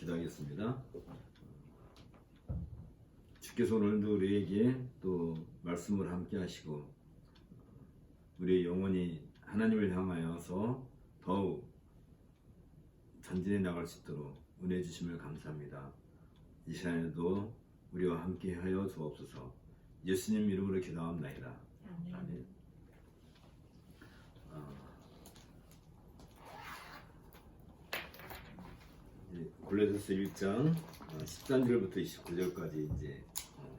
기도하겠습니다. 주께서 오늘도 우리에게 또 말씀을 함께 하시고 우리의 영혼이 하나님을 향하여서 더욱 전진해 나갈 수 있도록 은혜 주심을 감사합니다. 이 시간에도 우리와 함께 하여 주옵소서. 예수님 이름으로 기도합나이다. 아멘. 골로새서 1장 13절부터 29절까지 이제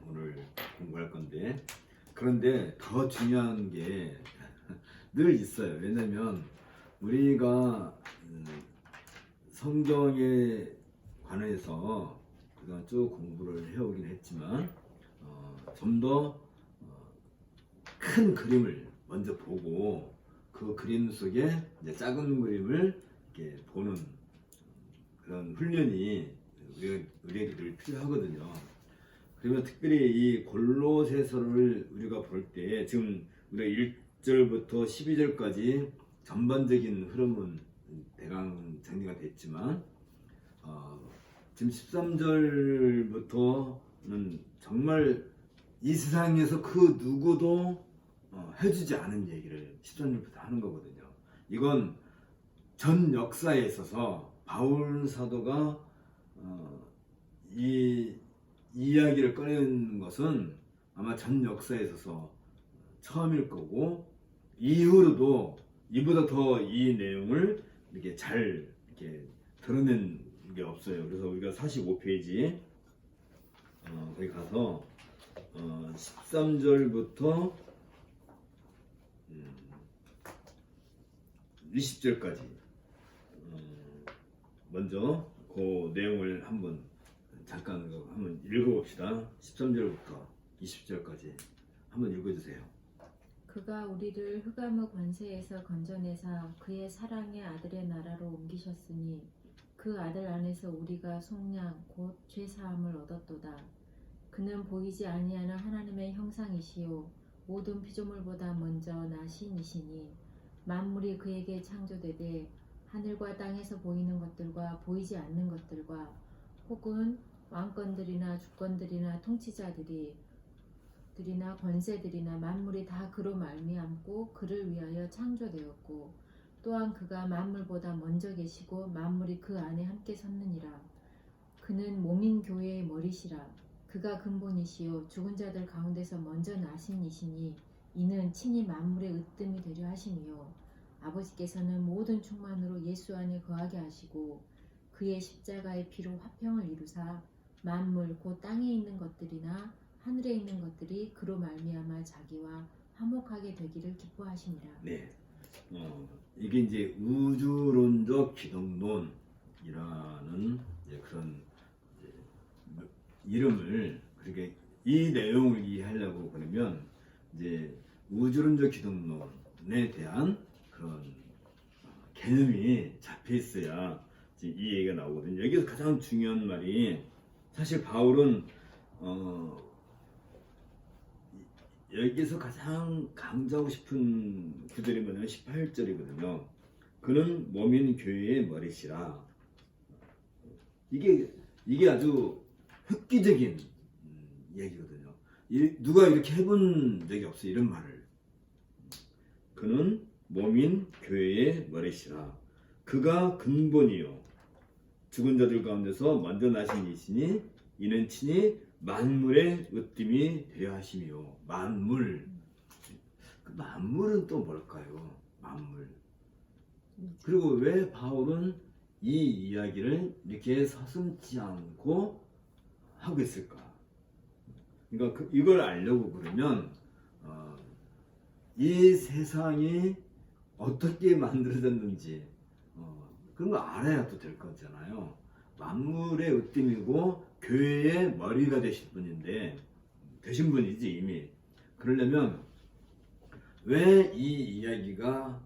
오늘 공부할 건데, 그런데 더 중요한 게 늘 있어요. 왜냐면 우리가 성경에 관해서 그동안 쭉 공부를 해오긴 했지만 좀 더 큰 그림을 먼저 보고 그 그림 속에 이제 작은 그림을 이렇게 보는 그런 훈련이 우리에게 늘 필요하거든요. 그러면 특별히 이 골로새서를 우리가 볼 때 지금 우리가 1절부터 12절까지 전반적인 흐름은 대강 정리가 됐지만 지금 13절부터는 정말 이 세상에서 그 누구도 해주지 않은 얘기를 13절부터 하는 거거든요. 이건 전 역사에 있어서 바울 사도가 이 이야기를 꺼내는 것은 아마 전 역사에 있어서 처음일 거고, 이후로도 이보다 더 이 내용을 이렇게 잘 이렇게 드러낸 게 없어요. 그래서 우리가 45페이지 거기 가서 13절부터 20절까지 먼저 그 내용을 잠깐 한번 읽어봅시다. 13절부터 20절까지 한번 읽어주세요. 그가 우리를 흑암의 권세에서 건져내사 그의 사랑의 아들의 나라로 옮기셨으니 그 아들 안에서 우리가 속량 곧 죄사함을 얻었도다. 그는 보이지 아니하는 하나님의 형상이시요 모든 피조물보다 먼저 나신 이시니 만물이 그에게 창조되되 하늘과 땅에서 보이는 것들과 보이지 않는 것들과 혹은 왕권들이나 주권들이나 통치자들이나 권세들이나 만물이 다 그로 말미암고 그를 위하여 창조되었고 또한 그가 만물보다 먼저 계시고 만물이 그 안에 함께 섰느니라. 그는 몸인 교회의 머리시라. 그가 근본이시요 죽은 자들 가운데서 먼저 나신 이시니 이는 친히 만물의 으뜸이 되려 하심이요 아버지께서는 모든 충만으로 예수 안에 거하게 하시고 그의 십자가의 피로 화평을 이루사 만물 곧 땅에 있는 것들이나 하늘에 있는 것들이 그로 말미암아 자기와 화목하게 되기를 기뻐하시니라. 네, 이게 이제 우주론적 기독론이라는 이제 그런 이제 이름을, 그러니까 이 내용을 이해하려고 그러면 이제 우주론적 기독론에 대한 그런 개념이 잡혀 있어야 이 얘기가 나오거든요. 여기서 가장 중요한 말이, 사실 바울은 여기서 가장 강조하고 싶은 구절이 뭐냐면 18절이거든요. 그는 몸인 교회의 머리시라. 이게 아주 획기적인 얘기거든요. 누가 이렇게 해본 적이 없어요, 이런 말을. 그는 몸인 교회의 머리시라. 그가 근본이요 죽은 자들 가운데서 먼저 나신 이시니 이는 친히 만물의 으뜸이 되려 하심이요. 만물. 그 만물은 또 뭘까요? 만물. 그리고 왜 바울은 이 이야기를 이렇게 서슴지 않고 하고 있을까? 그러니까 이걸 알려고 그러면 이 세상이 어떻게 만들어졌는지 그런 거 알아야 또 될 거잖아요. 만물의 으뜸이고 교회의 머리가 되신 분이지 이미. 그러려면 왜 이 이야기가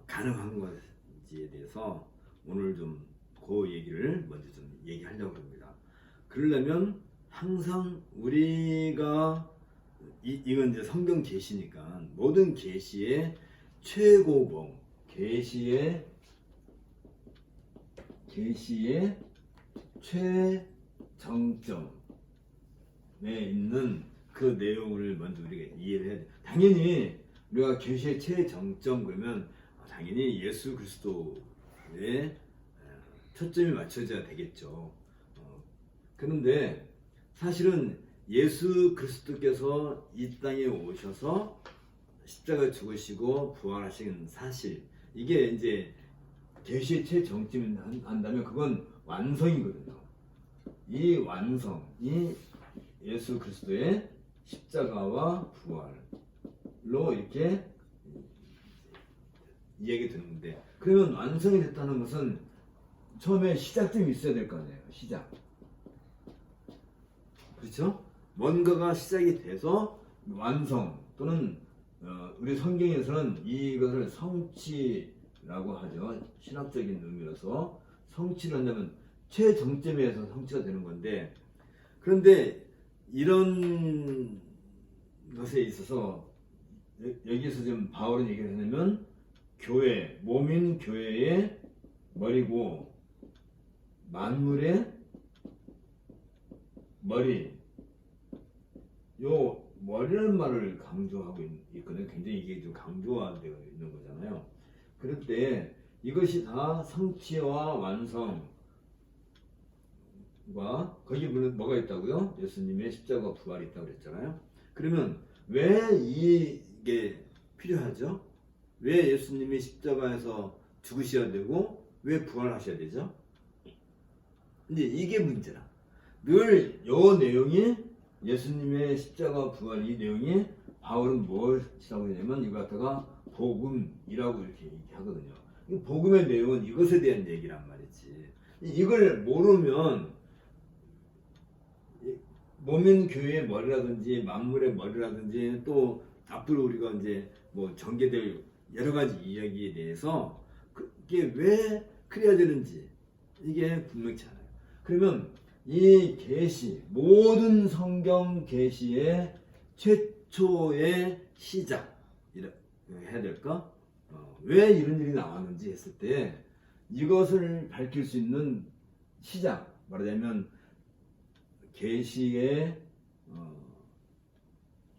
가능한 건지에 대해서 오늘 좀 그 얘기를 먼저 좀 얘기하려고 합니다. 그러려면 항상 우리가 이건 이제 성경 계시니까 모든 계시의 최고봉, 계시의 최정점에 있는 그 내용을 먼저 우리가 이해를 해야 돼. 당연히 우리가 계시의 최정점 그러면 당연히 예수 그리스도에 초점이 맞춰져야 되겠죠. 그런데 사실은 예수 그리스도께서 이 땅에 오셔서 십자가 죽으시고 부활하신 사실, 이게 이제 계시의 최정점이 한다면 그건 완성이거든요. 이 완성이 예수 그리스도의 십자가와 부활로 이렇게 이야기 되는 건데, 그러면 완성이 됐다는 것은 처음에 시작점이 있어야 될 거 아니에요. 시작. 그렇죠? 뭔가가 시작이 돼서 완성 또는 우리 성경에서는 이것을 성취라고 하죠. 신학적인 의미로서 성취를 한다면 최정점에서 성취가 되는 건데, 그런데 이런 것에 있어서 여기서 지금 바울은 얘기를 하냐면 교회, 몸인 교회의 머리고 만물의 머리, 요 머리라는 말을 강조하고 있거든요. 굉장히 이게 좀 강조화되어 있는 거잖아요. 그럴 때 이것이 다 성취와 완성과 거기 뭐가 있다고요? 예수님의 십자가 부활이 있다고 그랬잖아요. 그러면 왜 이게 필요하죠? 왜 예수님이 십자가에서 죽으셔야 되고 왜 부활하셔야 되죠? 근데 이게 문제라. 늘 이 내용이 예수님의 십자가 부활 이 내용이 바울은 무엇이라고 하냐면 이거 갖다가 복음이라고 이렇게 얘기하거든요. 이 복음의 내용은 이것에 대한 얘기란 말이지. 이걸 모르면 몸인 교회의 머리라든지 만물의 머리라든지 또 앞으로 우리가 이제 뭐 전개될 여러 가지 이야기에 대해서 이게 왜 그래야 되는지 이게 분명치 않아요. 그러면 이 계시, 모든 성경 계시의 최초의 시작 이렇게 해야 될까? 왜 이런 일이 나왔는지 했을 때 이것을 밝힐 수 있는 시작, 말하자면 계시의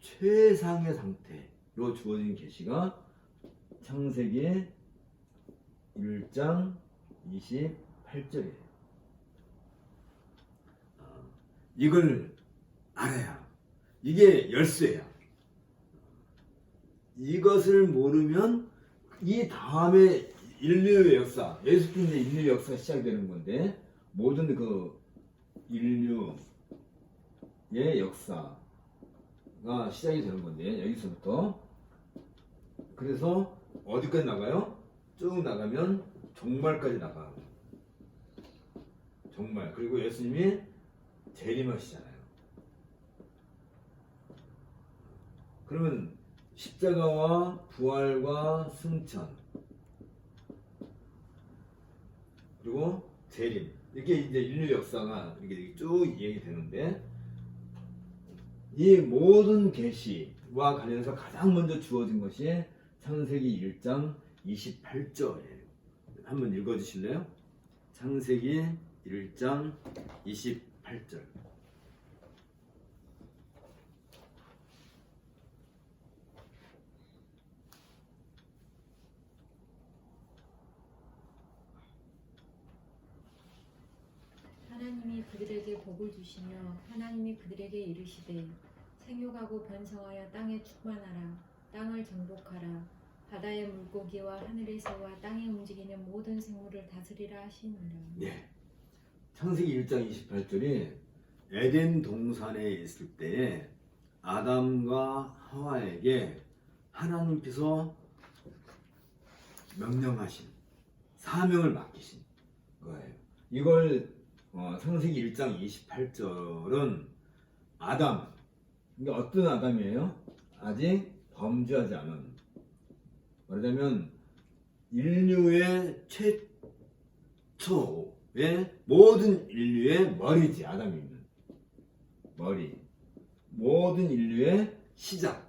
최상의 상태로 주어진 계시가 창세기 1장 28절이에요. 이걸 알아야, 이게 열쇠야. 이것을 모르면 이 다음에 인류의 역사, 예수님의 인류의 역사가 시작되는 건데, 모든 그 인류의 역사가 시작이 되는 건데, 여기서부터. 그래서 어디까지 나가요? 쭉 나가면 종말까지 나가요. 종말. 그리고 예수님이 재림하시잖아요. 그러면 십자가와 부활과 승천 그리고 재림, 이게 이제 인류 역사가 이렇게 쭉 얘기되는데, 이 모든 계시와 관련해서 가장 먼저 주어진 것이 창세기 1장 28절이에요. 한번 읽어주실래요? 창세기 1장 28절. 하나님이 그들에게 복을 주시며 하나님이 그들에게 이르시되 생육하고 번성하여 땅에 충만하라. 땅을 정복하라. 바다의 물고기와 하늘의 새와 땅에 움직이는 모든 생물을 다스리라 하시니라. 네. 창세기 1장 28절이 에덴 동산에 있을 때 아담과 하와에게 하나님께서 명령하신 사명을 맡기신 거예요. 이걸 창세기 1장 28절은 아담, 이게 어떤 아담이에요? 아직 범죄하지 않은, 말하자면 인류의 최초의 모든 인류의 머리지. 아담이 있는 머리, 모든 인류의 시작,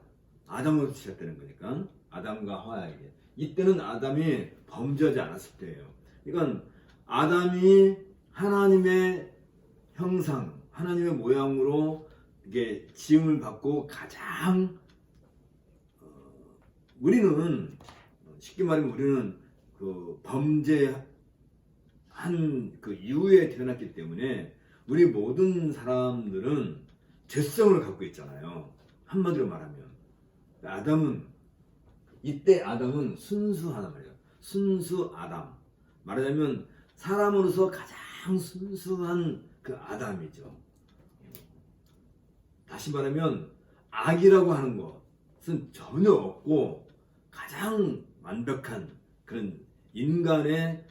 아담으로 시작되는 거니까 아담과 하와에게. 이때는 아담이 범죄하지 않았을 때예요. 그러니까 아담이 하나님의 형상, 하나님의 모양으로 이게 지음을 받고 가장 우리는 쉽게 말하면 우리는 그 범죄한 그 이후에 태어났기 때문에 우리 모든 사람들은 죄성을 갖고 있잖아요. 한마디로 말하면 이때 아담은 순수하단 말이에요. 순수 아담. 말하자면 사람으로서 가장 순수한 그 아담이죠. 다시 말하면 악이라고 하는 것은 전혀 없고 가장 완벽한 그런 인간의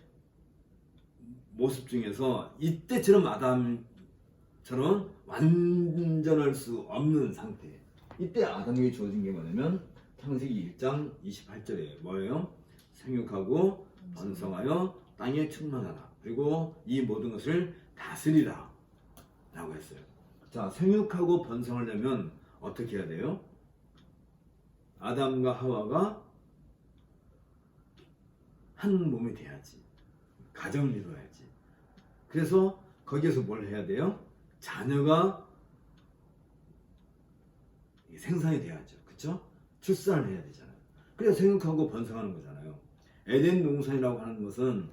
모습 중에서 이때처럼 아담처럼 완전할 수 없는 상태. 이때 아담에게 주어진 게 뭐냐면 창세기 1장 28절에 뭐예요? 생육하고 번성하여 땅에 충만하라. 그리고 이 모든 것을 다스리라 라고 했어요. 자, 생육하고 번성하려면 어떻게 해야 돼요? 아담과 하와가 한 몸이 돼야지. 가정을 이루어야지. 그래서 거기에서 뭘 해야 돼요? 자녀가 생산이 돼야죠. 그쵸? 출산을 해야 되잖아요. 그래서 생육하고 번성하는 거잖아요. 에덴 동산이라고 하는 것은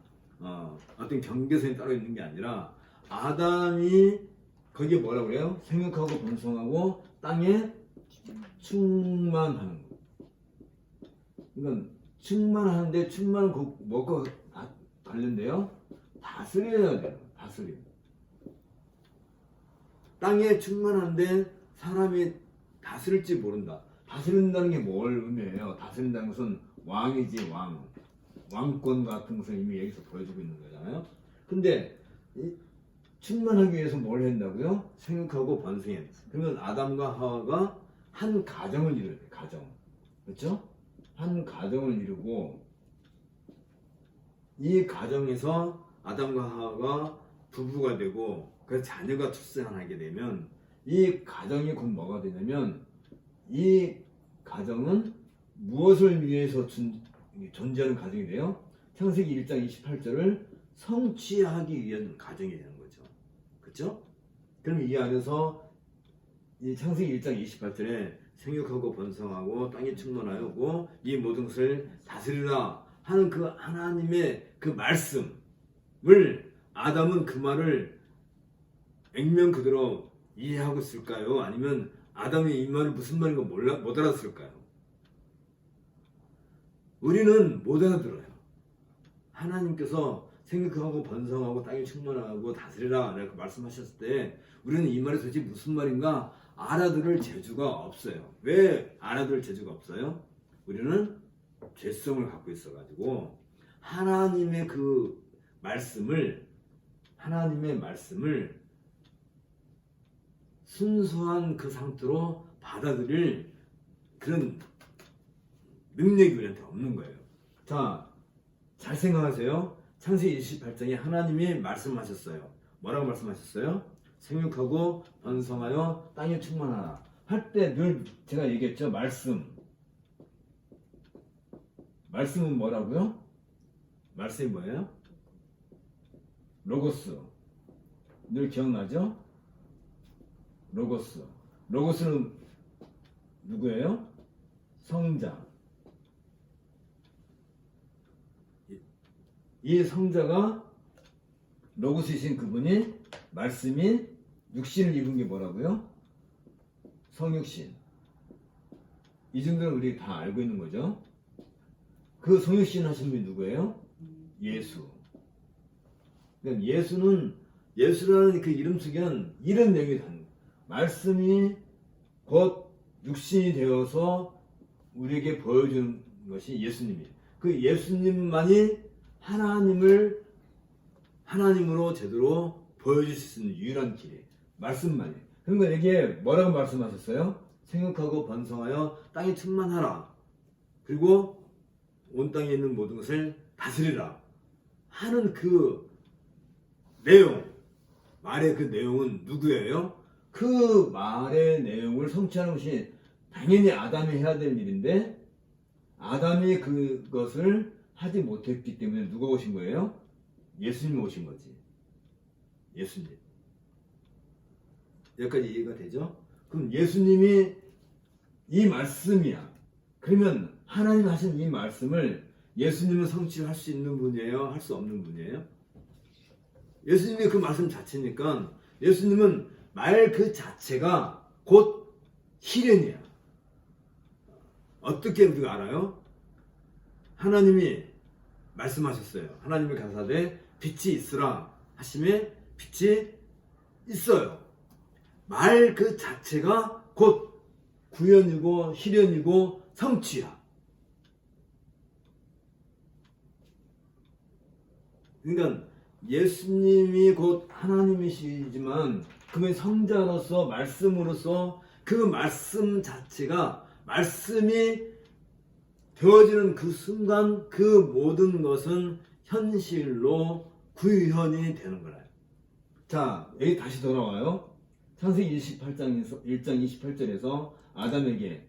어떤 경계선이 따로 있는 게 아니라 아담이 거기에 뭐라고 그래요? 생육하고 번성하고 땅에 충만하는 거. 그러니까 충만하는데 충만은 뭐가 관련돼요? 다스려야 돼요. 다스림. 땅에 충만한데 사람이 다스릴지 모른다. 다스린다는 게 뭘 의미해요? 다스린다는 것은 왕이지, 왕. 왕권 같은 것을 이미 여기서 보여주고 있는 거잖아요. 근데 충만하기 위해서 뭘 한다고요? 생육하고 번성해. 그러면 아담과 하와가 한 가정을 이뤄야 돼. 가정. 그렇죠? 한 가정을 이루고 이 가정에서 아담과 하와가 부부가 되고 그 자녀가 출생하게 되면 이 가정이 곧 뭐가 되냐면 이 가정은 무엇을 위해서 존재하는 가정이 돼요? 창세기 1장 28절을 성취하기 위한 가정이 되는 거죠. 그렇죠? 그럼 이 안에서 이 창세기 1장 28절에 생육하고 번성하고 땅이 충만하고 이 모든 것을 다스리라 하는 그 하나님의 그 말씀을 아담은 그 말을 액면 그대로 이해하고 있을까요? 아니면 아담이 이 말이 무슨 말인가 못 알아들을까요? 우리는 못 알아들어요. 하나님께서 생육하고 번성하고 땅이 충만하고 다스리라 이렇게 말씀하셨을 때 우리는 이 말이 도대체 무슨 말인가 알아들을 재주가 없어요. 왜 알아들을 재주가 없어요? 우리는 죄성을 갖고 있어가지고 하나님의 말씀을 순수한 그 상태로 받아들일 그런 능력이 우리한테 없는 거예요. 자, 잘 생각하세요. 창세기 28장에 하나님이 말씀하셨어요. 뭐라고 말씀하셨어요? 생육하고 번성하여 땅에 충만하라 할 때 늘 제가 얘기했죠. 말씀은 뭐라고요? 말씀이 뭐예요? 로고스. 늘 기억나죠? 로고스는 누구예요? 성자. 이 성자가 로고스이신 그분이 말씀이 육신을 입은 게 뭐라고요? 성육신. 이 정도는 우리 다 알고 있는 거죠. 그 성육신 하신 분이 누구예요? 예수. 그러니까 예수라는 그 이름 속에는 이런 내용이 다는 거예요. 말씀이 곧 육신이 되어서 우리에게 보여주는 것이 예수님이에요. 그 예수님만이 하나님으로 제대로 보여줄 수 있는 유일한 길이에요. 말씀만이. 그러니까 이게 뭐라고 말씀하셨어요? 생육하고 번성하여 땅이 충만하라. 그리고 온 땅에 있는 모든 것을 다스리라. 하는 그 내용, 말의 그 내용은 누구예요? 그 말의 내용을 성취하는 것이 당연히 아담이 해야 될 일인데 아담이 그것을 하지 못했기 때문에 누가 오신 거예요? 예수님이 오신 거지. 예수님. 여기까지 이해가 되죠? 그럼 예수님이 이 말씀이야. 그러면 하나님 하신 이 말씀을 예수님은 성취할 수 있는 분이에요? 할 수 없는 분이에요? 예수님이 그 말씀 자체니까 예수님은 말 그 자체가 곧 실현이야. 어떻게 우리가 알아요? 하나님이 말씀하셨어요. 하나님이 가라사대 빛이 있으라 하심에 빛이 있어요. 말 그 자체가 곧 구현이고 실현이고 성취야. 그러니까 예수님이 곧 하나님이시지만 그분이 성자로서 말씀으로서 그 말씀 자체가 말씀이 되어지는 그 순간 그 모든 것은 현실로 구현이 되는 거예요. 자, 여기 다시 돌아와요. 창세기 28장 1장 28절에서 아담에게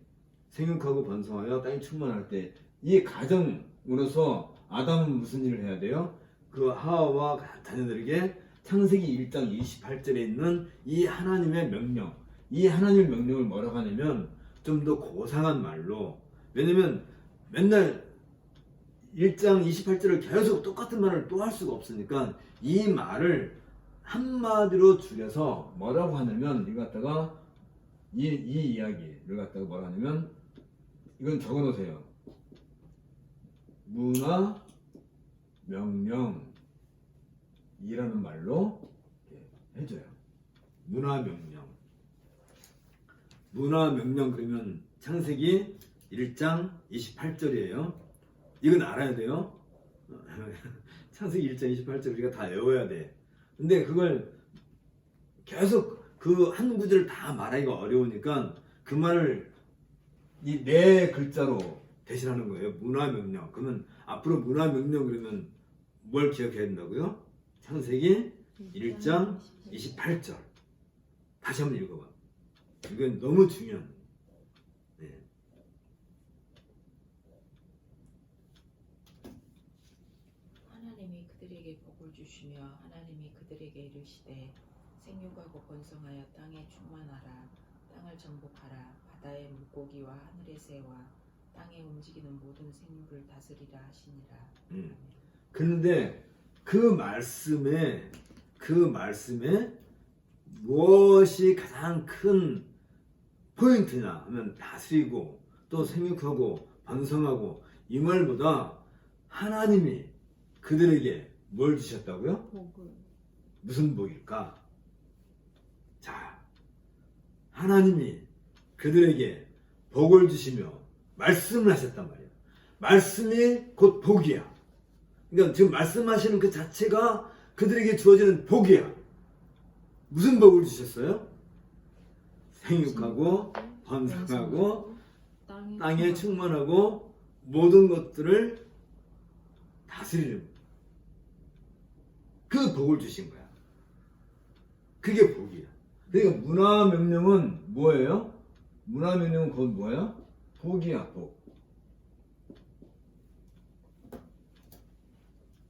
생육하고 번성하여 땅이 충만할 때 이 가정으로서 아담은 무슨 일을 해야 돼요? 그 하와와 자녀들에게 창세기 1장 28절에 있는 이 하나님의 명령, 이 하나님의 명령을 뭐라고 하냐면 좀 더 고상한 말로, 왜냐면 맨날 1장 28절을 계속 똑같은 말을 또 할 수가 없으니까 이 말을 한마디로 줄여서 뭐라고 하냐면 이거 갖다가 이 이야기를 갖다가 뭐라고 하냐면 이건 적어 놓으세요. 문화 명령이라는 말로 해줘요. 문화 명령. 문화 명령 그러면 창세기 1장 28절이에요. 이건 알아야 돼요. 창세기 1장 28절 우리가 다 외워야 돼. 근데 그걸 계속 그 한 구절을 다 말하기가 어려우니까 그 말을 이 네 글자로 대신하는 거예요. 문화명령. 그러면 앞으로 문화명령 그러면 뭘 기억해야 된다고요? 창세기 1장 28절. 다시 한번 읽어봐. 이건 너무 중요한. 네. 하나님이 그들에게 복을 주시며 하나님이 그들에게 이르시되 생육하고 번성하여 땅에 충만하라. 땅을 정복하라. 바다의 물고기와 하늘의 새와 땅에 움직이는 모든 생물을 다스리라 하시니라. 그런데 그 말씀에 무엇이 가장 큰 포인트냐 하면 다스리고 또 생육하고 번성하고 이 말보다 하나님이 그들에게 뭘 주셨다고요? 복을. 무슨 복일까? 자, 하나님이 그들에게 복을 주시며 말씀을 하셨단 말이에요. 말씀이 곧 복이야. 그러니까 지금 말씀하시는 그 자체가 그들에게 주어지는 복이야. 무슨 복을 주셨어요? 생육하고 번성하고 땅에 충만하고 모든 것들을 다스리는 그 복을 주신 거야. 그게 복이야. 그러니까 문화명령은 뭐예요? 문화명령은 그건 뭐야? 복이야, 복.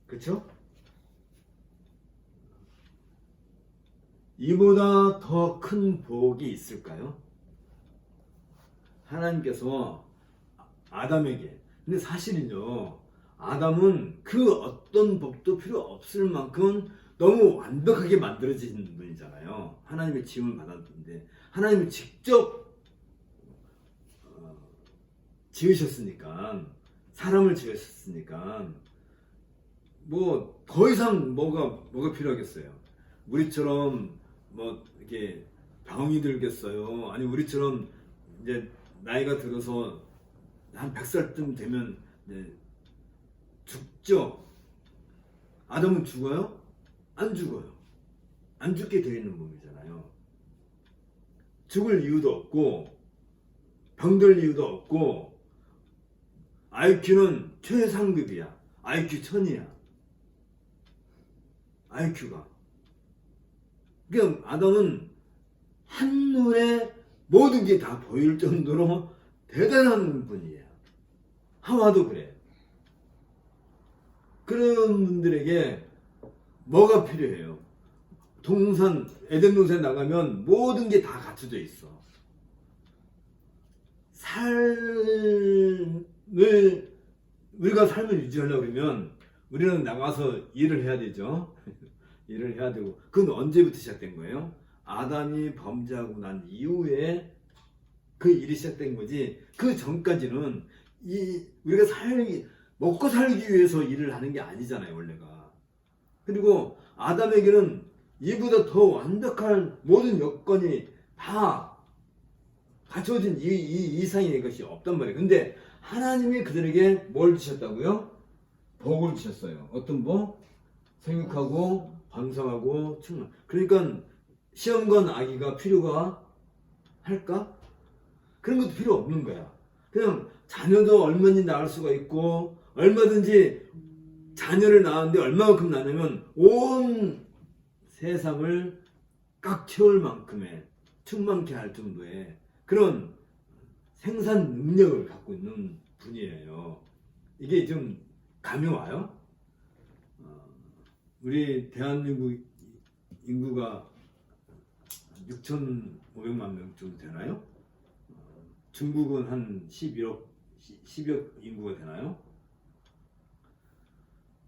그쵸? 이보다 더 큰 복이 있을까요? 하나님께서 아담에게, 근데 사실은요, 아담은 그 어떤 복도 필요 없을 만큼 너무 완벽하게 만들어진 분이잖아요. 하나님의 지음을 받았는데 하나님이 직접 지으셨으니까, 사람을 지으셨으니까 뭐 더 이상 뭐가 필요하겠어요? 우리처럼 뭐 이렇게 병이 들겠어요? 아니 우리처럼 이제 나이가 들어서 한 100살쯤 되면 이제 죽죠? 아담은 죽어요? 안 죽어요. 안 죽게 되어 있는 몸이잖아요. 죽을 이유도 없고 병들 이유도 없고 IQ는 최상급이야. IQ 1000이야. IQ가. 그러니까 아담은 한눈에 모든 게 다 보일 정도로 대단한 분이에요. 하와도 그래. 그런 분들에게 뭐가 필요해요? 에덴 동산에 나가면 모든 게 다 갖춰져 있어. 우리가 삶을 유지하려고 그러면 우리는 나가서 일을 해야 되죠. 일을 해야 되고, 그건 언제부터 시작된 거예요? 아담이 범죄하고 난 이후에 그 일이 시작된 거지. 그 전까지는 우리가 먹고 살기 위해서 일을 하는 게 아니잖아요, 원래가. 그리고 아담에게는 이보다 더 완벽한 모든 여건이 다 갖춰진 이 이상의 것이 없단 말이에요. 근데 하나님이 그들에게 뭘 주셨다고요? 복을 주셨어요. 어떤 복? 생육하고 번성하고 충만. 그러니까 시험관 아기가 필요가 할까? 그런 것도 필요 없는 거야. 그냥 자녀도 얼마든지 낳을 수가 있고, 얼마든지 자녀를 낳았는데 얼마만큼 낳냐면 온 세상을 꽉 채울 만큼의, 충만케 할 정도의 그런 생산 능력을 갖고 있는 분이에요. 이게 좀 감이 와요? 우리 대한민국 인구가 6,500만 명 정도 되나요? 중국은 한 10억 인구가 되나요?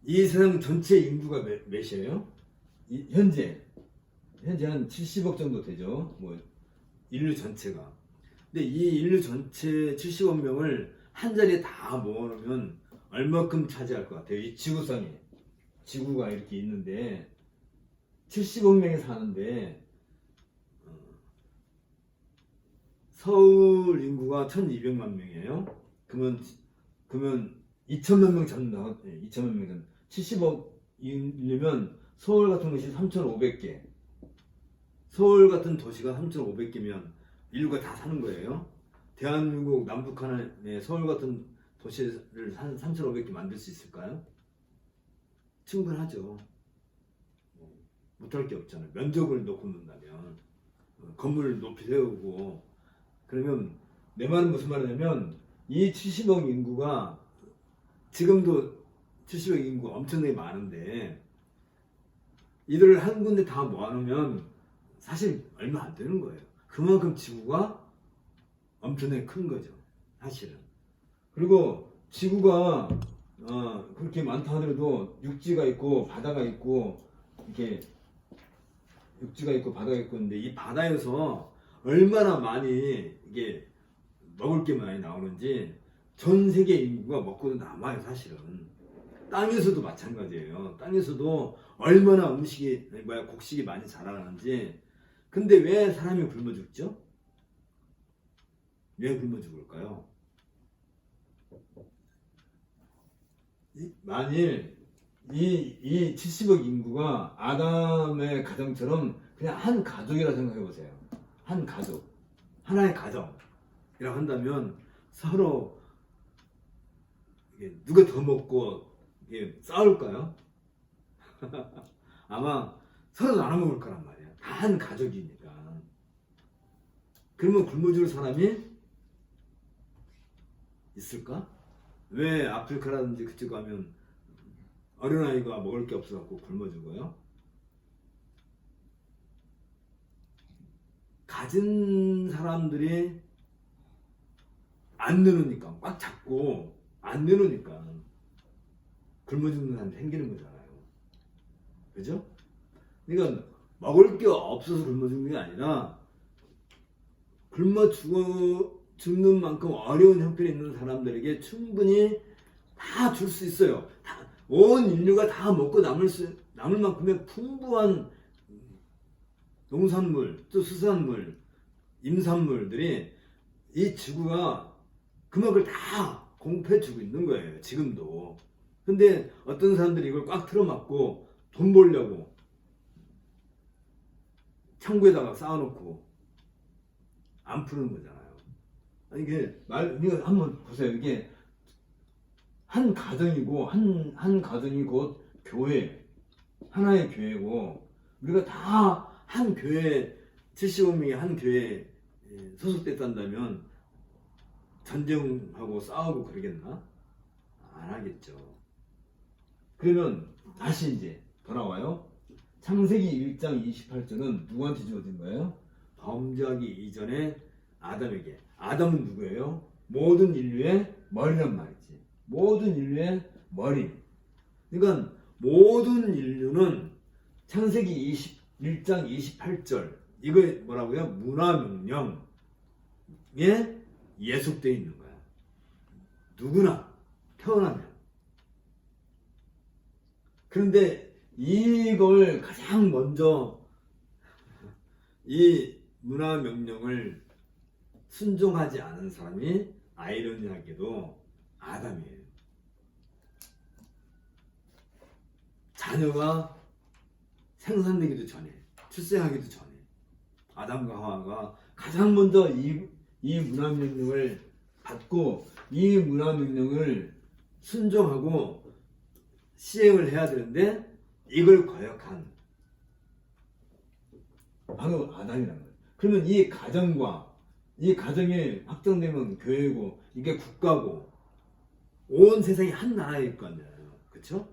이 세상 전체 인구가 몇이에요? 현재 한 70억 정도 되죠. 뭐 인류 전체가. 근데 이 인류 전체 70억 명을 한 자리에 다 모아놓으면 얼마큼 차지할 것 같아요? 이 지구가 이렇게 있는데 70억 명이 사는데 서울 인구가 1,200만 명이에요. 그러면 2천만 명 잡는다. 2천만 명 잡는다. 70억이면 서울 같은 것이 3,500개. 서울 같은 도시가 3,500개면 인류가 다 사는 거예요. 대한민국 남북 하나에 서울 같은 도시를 한 3,500개 만들 수 있을까요? 충분하죠. 못할 게 없잖아요. 면적을 놓고 논다면 건물을 높이 세우고. 그러면 내 말은 무슨 말이냐면 이 70억 인구가 지금도 70억 인구 엄청나게 많은데 이들을 한 군데 다 모아놓으면 사실 얼마 안 되는 거예요. 그만큼 지구가 엄청나게 큰 거죠, 사실은. 그리고 지구가 그렇게 많다 하더라도 육지가 있고 바다가 있고 이렇게 육지가 있고 바다가 있고 있는데 이 바다에서 얼마나 많이 이게 먹을 게 많이 나오는지 전 세계 인구가 먹고도 남아요, 사실은. 땅에서도 마찬가지예요. 땅에서도 얼마나 곡식이 많이 자라나는지. 근데 왜 사람이 굶어 죽죠? 왜 굶어 죽을까요? 만일 이 70억 인구가 아담의 가정처럼 그냥 한 가족이라 생각해 보세요. 한 가족, 하나의 가정이라고 한다면 서로 누가 더 먹고 싸울까요? 아마 서로 나눠 먹을 거란 말이야. 다 한 가족이니까. 그러면 굶어 죽을 사람이 있을까? 왜 아프리카라든지 그쪽 가면 어린아이가 먹을 게 없어갖고 굶어 죽어요? 가진 사람들이 안 내놓으니까, 꽉 잡고 안 내놓으니까 굶어 죽는 사람이 생기는 거잖아요. 그죠? 그러니까 먹을 게 없어서 굶어 죽는 게 아니라 굶어 죽는 만큼 어려운 형편에 있는 사람들에게 충분히 다 줄 수 있어요. 온 인류가 다 먹고 남을 만큼의 풍부한 농산물, 또 수산물, 임산물들이 이 지구가 그만큼 다 공급해주고 있는 거예요, 지금도. 근데 어떤 사람들이 이걸 꽉 틀어막고 돈 벌려고 창고에다가 쌓아놓고 안 푸는 거잖아요. 아니, 이거 한번 보세요. 이게 한 가정이고, 한 가정이 곧 교회, 하나의 교회고, 우리가 다 한 교회, 70억 명이 한 교회에 소속됐단다면 전쟁하고 싸우고 그러겠나? 안 하겠죠. 그러면 다시 이제 돌아와요. 창세기 1장 28절은 누구한테 주어진 거예요? 범죄하기 이전에 아담에게. 아담은 누구예요? 모든 인류의 머리란 말이지. 모든 인류의 머리. 그러니까 모든 인류는 창세기 1장 28절 이거 뭐라고요? 문화명령에 예속되어 있는 거야. 누구나 태어나면. 그런데 이걸 가장 먼저 이 문화명령을 순종하지 않은 사람이 아이러니하게도 아담이에요. 자녀가 생산되기도 전에, 출생하기도 전에 아담과 하와가 가장 먼저 이 문화명령을 받고 이 문화명령을 순종하고 시행을 해야 되는데 이걸 거역한 바로 아담이라는 거예요. 그러면 이 가정과 이 가정이 확정되면 교회고 이게 국가고 온 세상이 한 나라일 거 아니에요. 그렇죠?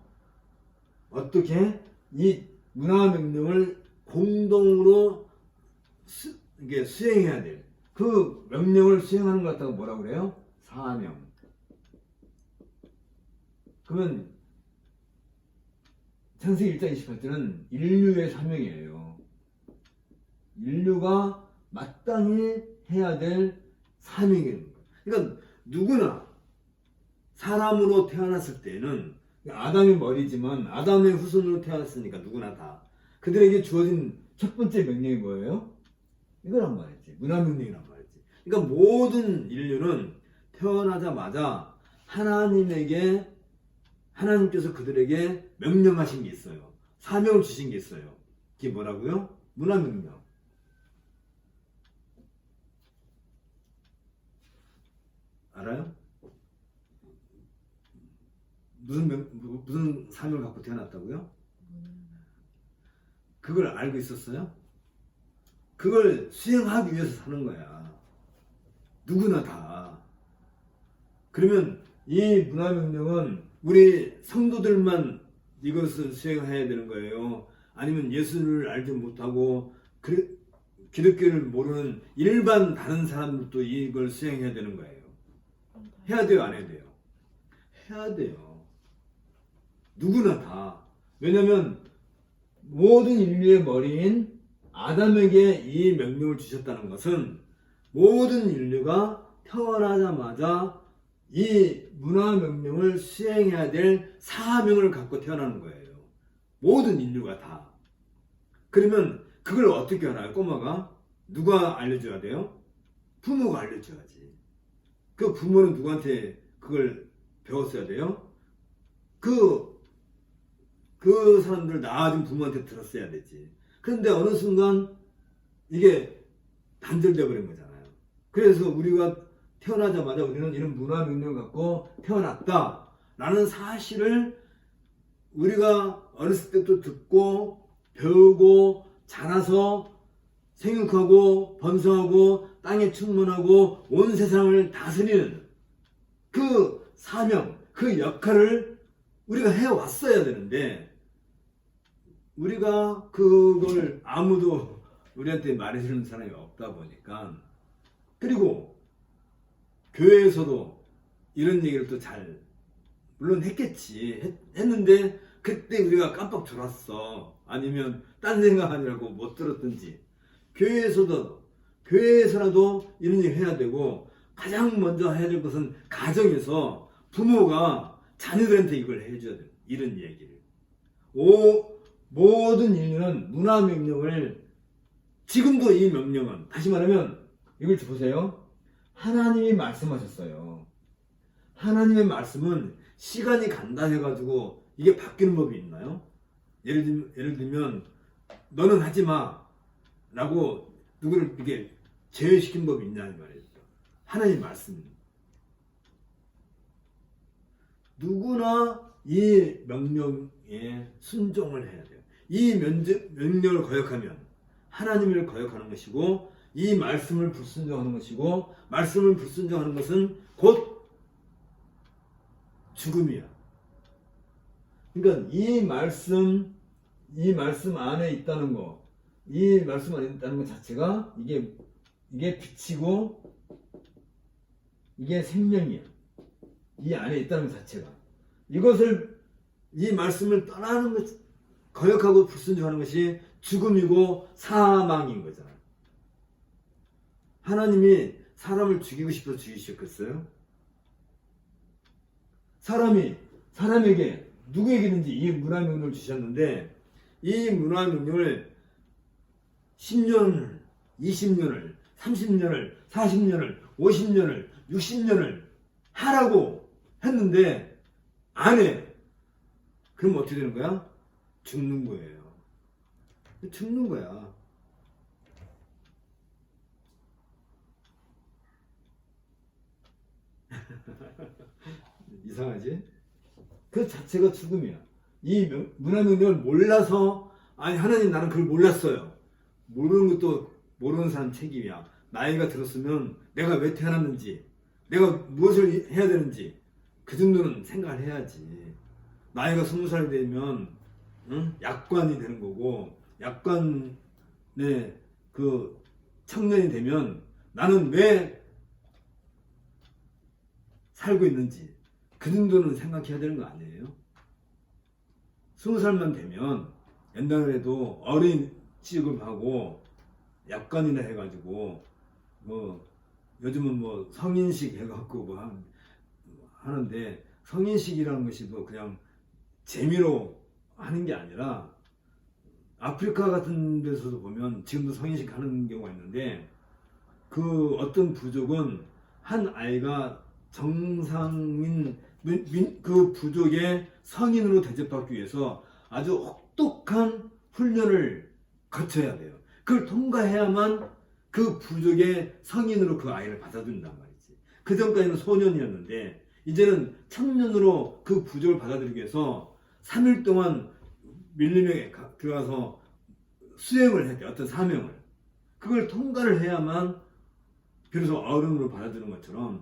어떻게 이 문화명령을 공동으로 이게 수행해야 될 그 명령을 수행하는 것 같다고 뭐라고 그래요? 사명. 그러면 창세기 1장 28절은 인류의 사명이에요. 인류가 마땅히 해야 될 사명이에요. 그러니까 누구나 사람으로 태어났을 때는 아담의 머리지만 아담의 후손으로 태어났으니까 누구나 다 그들에게 주어진 첫 번째 명령이 뭐예요? 이거란 말이지. 문화명령이란 말이지. 그러니까 모든 인류는 태어나자마자 하나님께서 그들에게 명령하신 게 있어요. 사명을 주신 게 있어요. 그게 뭐라고요? 문화명령. 알아요? 무슨 사명을 갖고 태어났다고요? 그걸 알고 있었어요? 그걸 수행하기 위해서 사는 거야. 누구나 다. 그러면 이 문화명령은 우리 성도들만 이것을 수행해야 되는 거예요? 아니면 예수를 알지 못하고 기독교를 모르는 일반 다른 사람들도 이걸 수행해야 되는 거예요? 해야 돼요? 안 해야 돼요? 해야 돼요. 누구나 다. 왜냐면 모든 인류의 머리인 아담에게 이 명령을 주셨다는 것은 모든 인류가 태어나자마자 이 문화명령을 수행해야 될 사명을 갖고 태어나는 거예요. 모든 인류가 다. 그러면 그걸 어떻게 알아요? 꼬마가? 누가 알려줘야 돼요? 부모가 알려줘야지. 그 부모는 누구한테 그걸 배웠어야 돼요? 그 사람들 낳아준 부모한테 들었어야 되지. 그런데 어느 순간 이게 단절되어 버린 거잖아요. 그래서 우리가 태어나자마자 우리는 이런 문화명령을 갖고 태어났다 라는 사실을 우리가 어렸을 때부터 듣고 배우고 자라서 생육하고 번성하고 땅에 충만하고 온 세상을 다스리는 그 사명, 그 역할을 우리가 해왔어야 되는데 우리가 그걸 아무도 우리한테 말해주는 사람이 없다 보니까 그리고 교회에서도 이런 얘기를 또 잘 물론 했겠지 했는데 그때 우리가 깜빡 졸았어 아니면 딴 생각하느라고 못 들었든지 교회에서라도 이런 얘기 해야 되고 가장 먼저 해야 될 것은 가정에서 부모가 자녀들한테 이걸 해줘야 돼 이런 얘기를 모든 인류는 문화명령을 지금도 이 명령은 다시 말하면 이걸 보세요. 하나님이 말씀하셨어요. 하나님의 말씀은 시간이 간다 해가지고 이게 바뀌는 법이 있나요? 예를 들면 너는 하지 마 라고 누구를 이렇게 제외시킨 법이 있냐는 말이에요. 하나님의 말씀 누구나 이 명령에 순종을 해야 돼요. 이 명령을 거역하면 하나님을 거역하는 것이고 이 말씀을 불순종하는 것이고 말씀을 불순종하는 것은 곧 죽음이야. 그러니까 이 말씀, 이 말씀 안에 있다는 거, 이 말씀 안에 있다는 것 자체가 이게 빛이고 이게 생명이야. 이 안에 있다는 것 자체가. 이것을 이 말씀을 떠나는 것, 거역하고 불순종하는 것이 죽음이고 사망인 거잖아요. 하나님이 사람을 죽이고 싶어서 죽이셨겠어요? 사람에게 누구에게든지 이 문화명령을 주셨는데 이 문화명령을 10년을, 20년을, 30년을, 40년을, 50년을, 60년을 하라고 했는데 안 해. 그럼 어떻게 되는 거야? 죽는 거예요. 죽는 거야. 이상하지? 그 자체가 죽음이야. 이 문화명령을 몰라서, 아니 하나님 나는 그걸 몰랐어요. 모르는 것도 모르는 사람 책임이야. 나이가 들었으면 내가 왜 태어났는지, 내가 무엇을 해야 되는지 그 정도는 생각을 해야지. 나이가 20살 되면 약관이 되는 거고, 약관의 그 청년이 되면 나는 왜 살고 있는지 그 정도는 생각해야 되는 거 아니에요? 20살만 되면 옛날에도 어린 취급하고 약관이나 해가지고 뭐 요즘은 뭐 성인식 해갖고 뭐 하는데, 성인식이라는 것이 뭐 그냥 재미로 하는 게 아니라 아프리카 같은 데서도 보면 지금도 성인식 하는 경우가 있는데, 그 어떤 부족은 한 아이가 정상인 그 부족의 성인으로 대접받기 위해서 아주 혹독한 훈련을 거쳐야 돼요. 그걸 통과해야만 그 부족의 성인으로 그 아이를 받아준단 말이지. 그 전까지는 소년이었는데 이제는 청년으로 그 부족을 받아들이기 위해서 3일 동안 밀림에 들어가서 수행을 해야 돼. 어떤 사명을. 그걸 통과를 해야만 비로소 어른으로 받아들이는 것처럼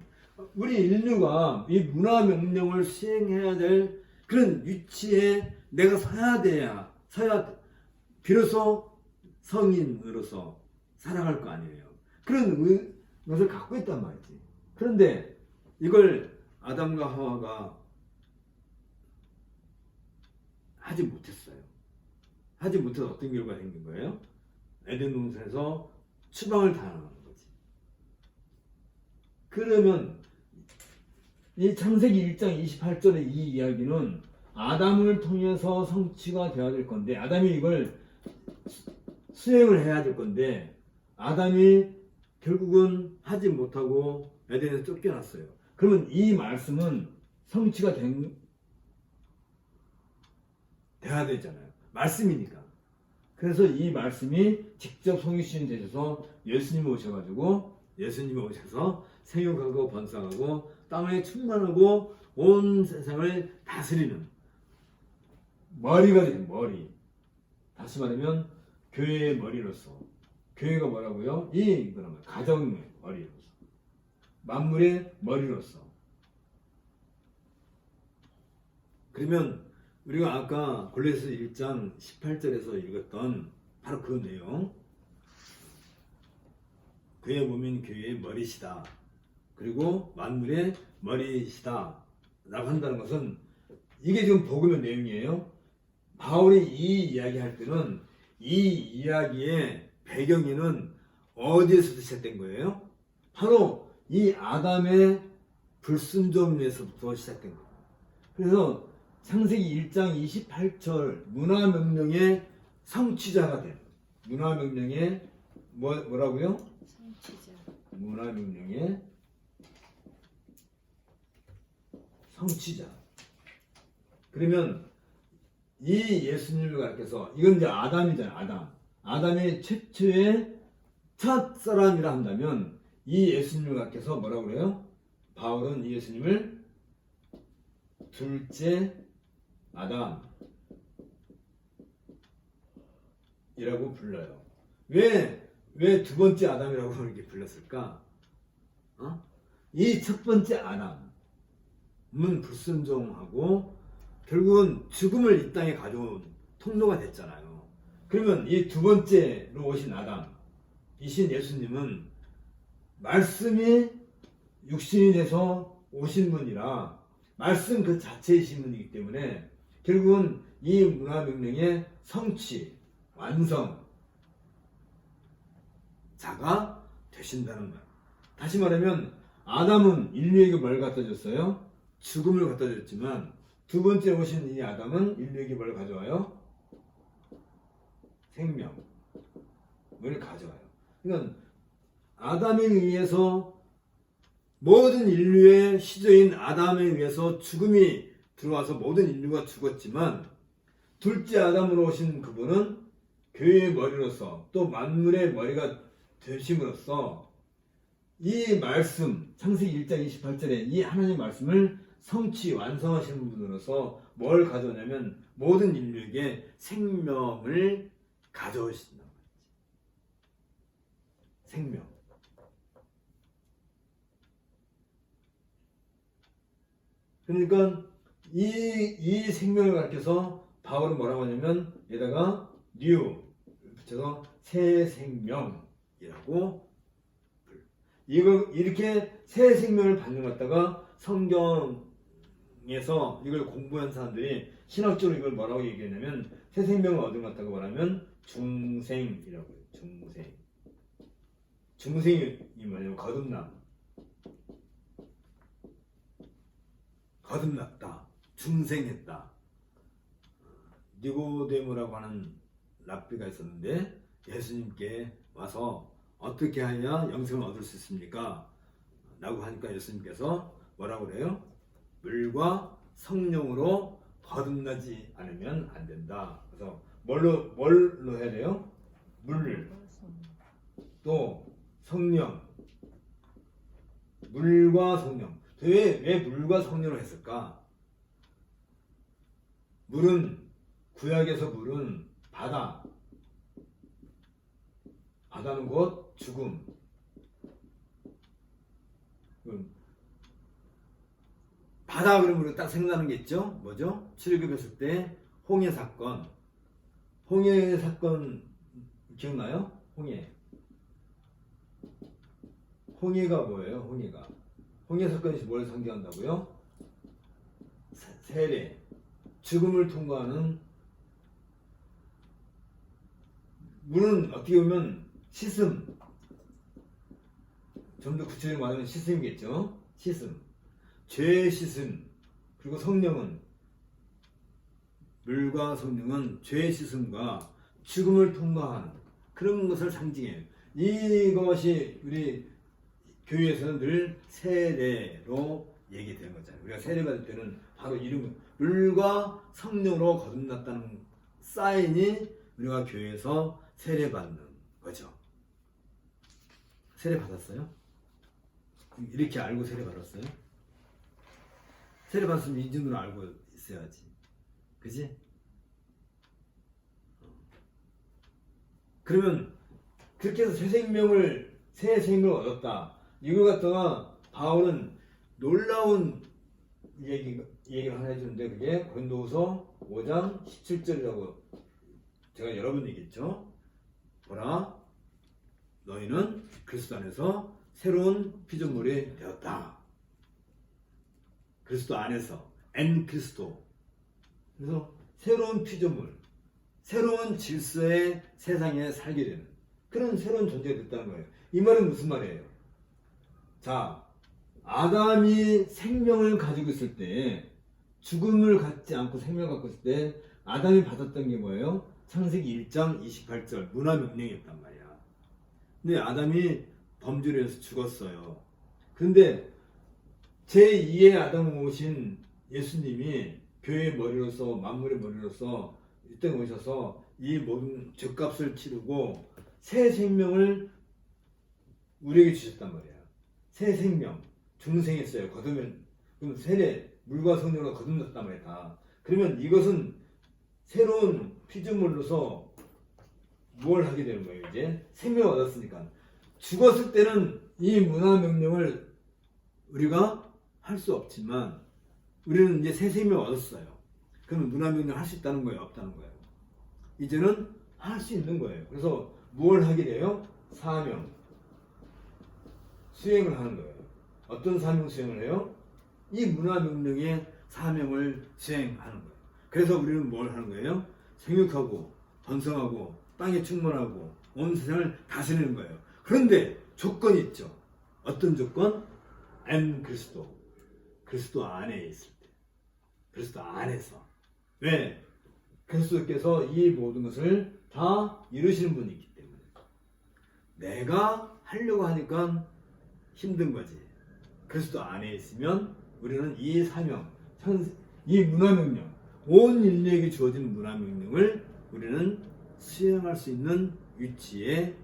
우리 인류가 이 문화 명령을 수행해야 될 그런 위치에 내가 서야 비로소 성인으로서 살아갈 거 아니에요. 그런 것을 갖고 있단 말이지. 그런데 이걸 아담과 하와가 하지 못했어요. 하지 못해서 어떤 결과가 생긴 거예요? 에덴 동산에서 추방을 당하는 거지. 그러면 이 창세기 1장 28절의 이 이야기는 아담을 통해서 성취가 되어야 될 건데, 아담이 이걸 수행을 해야 될 건데 아담이 결국은 하지 못하고 에덴에서 쫓겨났어요. 그러면 이 말씀은 성취가 돼야 되잖아요. 말씀이니까. 그래서 이 말씀이 직접 성육신이 되셔서 예수님이 오셔서 생육하고 번성하고 땅에 충만하고 온 세상을 다스리는 머리가 되는 머리. 다시 말하면 교회의 머리로서. 교회가 뭐라고요? 그러면 가정의 머리로서. 만물의 머리로서. 그러면 우리가 아까 골로새서 1장 18절에서 읽었던 바로 그 내용, 그의 몸인 교회의 머리시다, 그리고 만물의 머리시다 라고 한다는 것은 이게 지금 복음의 내용이에요. 바울이 이 이야기 할 때는 이 이야기의 배경에는 어디에서부터 시작된 거예요? 바로 이 아담의 불순종에서부터 시작된 거예요. 그래서 창세기 1장 28절 문화명령의 성취자가 된, 문화명령의 뭐라고요? 성취자. 문화명령의 성취자. 그러면 이 예수님을 가르쳐서, 이건 이제 아담이잖아요. 아담이 최초의 첫 사람이라 한다면 이 예수님을 가르쳐서 뭐라고 그래요? 바울은 이 예수님을 둘째 아담이라고 불러요. 왜 두 번째 아담이라고 이렇게 불렀을까? 이 첫 번째 아담은 불순종하고 결국은 죽음을 이 땅에 가져온 통로가 됐잖아요. 그러면 이 두 번째로 오신 아담, 이신 예수님은 말씀이 육신이 돼서 오신 분이라 말씀 그 자체이신 분이기 때문에 결국은 이 문화명령의 성취, 완성자가 되신다는 거예요. 다시 말하면 아담은 인류에게 뭘 갖다 줬어요? 죽음을 갖다 줬지만 두 번째 오신 이 아담은 인류에게 뭘 가져와요? 생명을 가져와요. 그러니까 아담에 의해서 모든 인류의 시조인 아담에 의해서 죽음이 들어와서 모든 인류가 죽었지만 둘째 아담으로 오신 그분은 교회의 머리로서 또 만물의 머리가 되심으로써 이 말씀 창세기 1장 28절에 이 하나님의 말씀을 성취 완성하시는 분으로서 뭘 가져오냐면 모든 인류에게 생명을 가져오신다. 생명. 그러니까 이 생명을 가르쳐서 바울은 뭐라고 하냐면 여기다가 new 붙여서 새 생명이라고 이걸 이렇게 새 생명을 받는 것 같다가 성경에서 이걸 공부한 사람들이 신학적으로 이걸 뭐라고 얘기했냐면 새 생명을 얻은 것 같다고 말하면 중생이라고 해요. 중생. 중생이 뭐냐면 거듭났다. 중생했다. 니고데모라고 하는 랍비가 있었는데 예수님께 와서 어떻게 해야 영생을 얻을 수 있습니까? 라고 하니까 예수님께서 뭐라고 그래요? 물과 성령으로 거듭나지 않으면 안 된다. 그래서 뭘로 해야 돼요? 물, 또 성령, 물과 성령. 왜 물과 성령을 했을까? 물은 구약에서 물은 바다는 곧 죽음. 바다 그러면 우리가 딱 생각나는 게 있죠? 뭐죠? 출애굽했을 때 홍해 사건 기억나요? 홍해가 뭐예요? 홍해 사건이 뭘 상징한다고요? 세례, 죽음을 통과하는. 물은 어떻게 보면 씻음, 좀 더 구체적으로 말하면 씻음이겠죠? 죄의 씻음. 그리고 물과 성령은 죄의 씻음과 죽음을 통과하는 그런 것을 상징해요. 이것이 우리 교회에서는 늘 세례로 얘기되는 거잖아요. 우리가 세례받을 때는 바로 이름, 물과 성령으로 거듭났다는 사인이 우리가 교회에서 세례받는 거죠. 세례 받았어요? 이렇게 알고 세례 받았어요? 세례 받았으면 이 정도는 알고 있어야지. 그지? 그러면 그렇게 해서 새 생명을 얻었다. 이걸 갖다가 바울은 놀라운 얘기를 하나 해주는데 그게 고린도후서 5장 17절이라고 제가 여러 번 얘기했죠. 보라, 너희는 그리스도 안에서 새로운 피조물이 되었다. 그리스도 안에서 엔 그리스도. 그래서 새로운 피조물, 새로운 질서의 세상에 살게 되는 그런 새로운 존재가 됐다는 거예요. 이 말은 무슨 말이에요? 자, 아담이 생명을 가지고 있을 때, 죽음을 갖지 않고 생명을 갖고 있을 때 아담이 받았던 게 뭐예요? 창세기 1장 28절 문화명령이었단 말이야. 근데 아담이 범죄를 해서 죽었어요. 그런데 제2의 아담 오신 예수님이 교회의 머리로서 만물의 머리로서 이 땅에 오셔서 이 모든 죄값을 치르고 새 생명을 우리에게 주셨단 말이야. 새 생명, 중생했어요. 그럼 세례, 물과 성령으로 거듭났단 말이야. 그러면 이것은 새로운 피조물로서 뭘 하게 되는 거예요? 이제 생명을 얻었으니까. 죽었을 때는 이 문화명령을 우리가 할 수 없지만 우리는 이제 새 생명을 얻었어요. 그러면 문화명령 할 수 있다는 거예요? 없다는 거예요? 이제는 할 수 있는 거예요. 그래서 뭘 하게 돼요? 사명 수행을 하는 거예요. 어떤 사명 수행을 해요? 이 문화명령의 사명을 수행하는 거예요. 그래서 우리는 뭘 하는 거예요? 생육하고 번성하고 땅에 충만하고 온 세상을 다스리는 거예요. 그런데 조건이 있죠. 어떤 조건? 그리스도 안에 있을 때. 그리스도 안에서. 왜? 그리스도께서 이 모든 것을 다 이루시는 분이기 때문에. 내가 하려고 하니까 힘든 거지. 그리스도 안에 있으면 우리는 이 사명, 이 문화명령, 온 인류에게 주어진 문화명령을 우리는 수행할 수 있는 위치에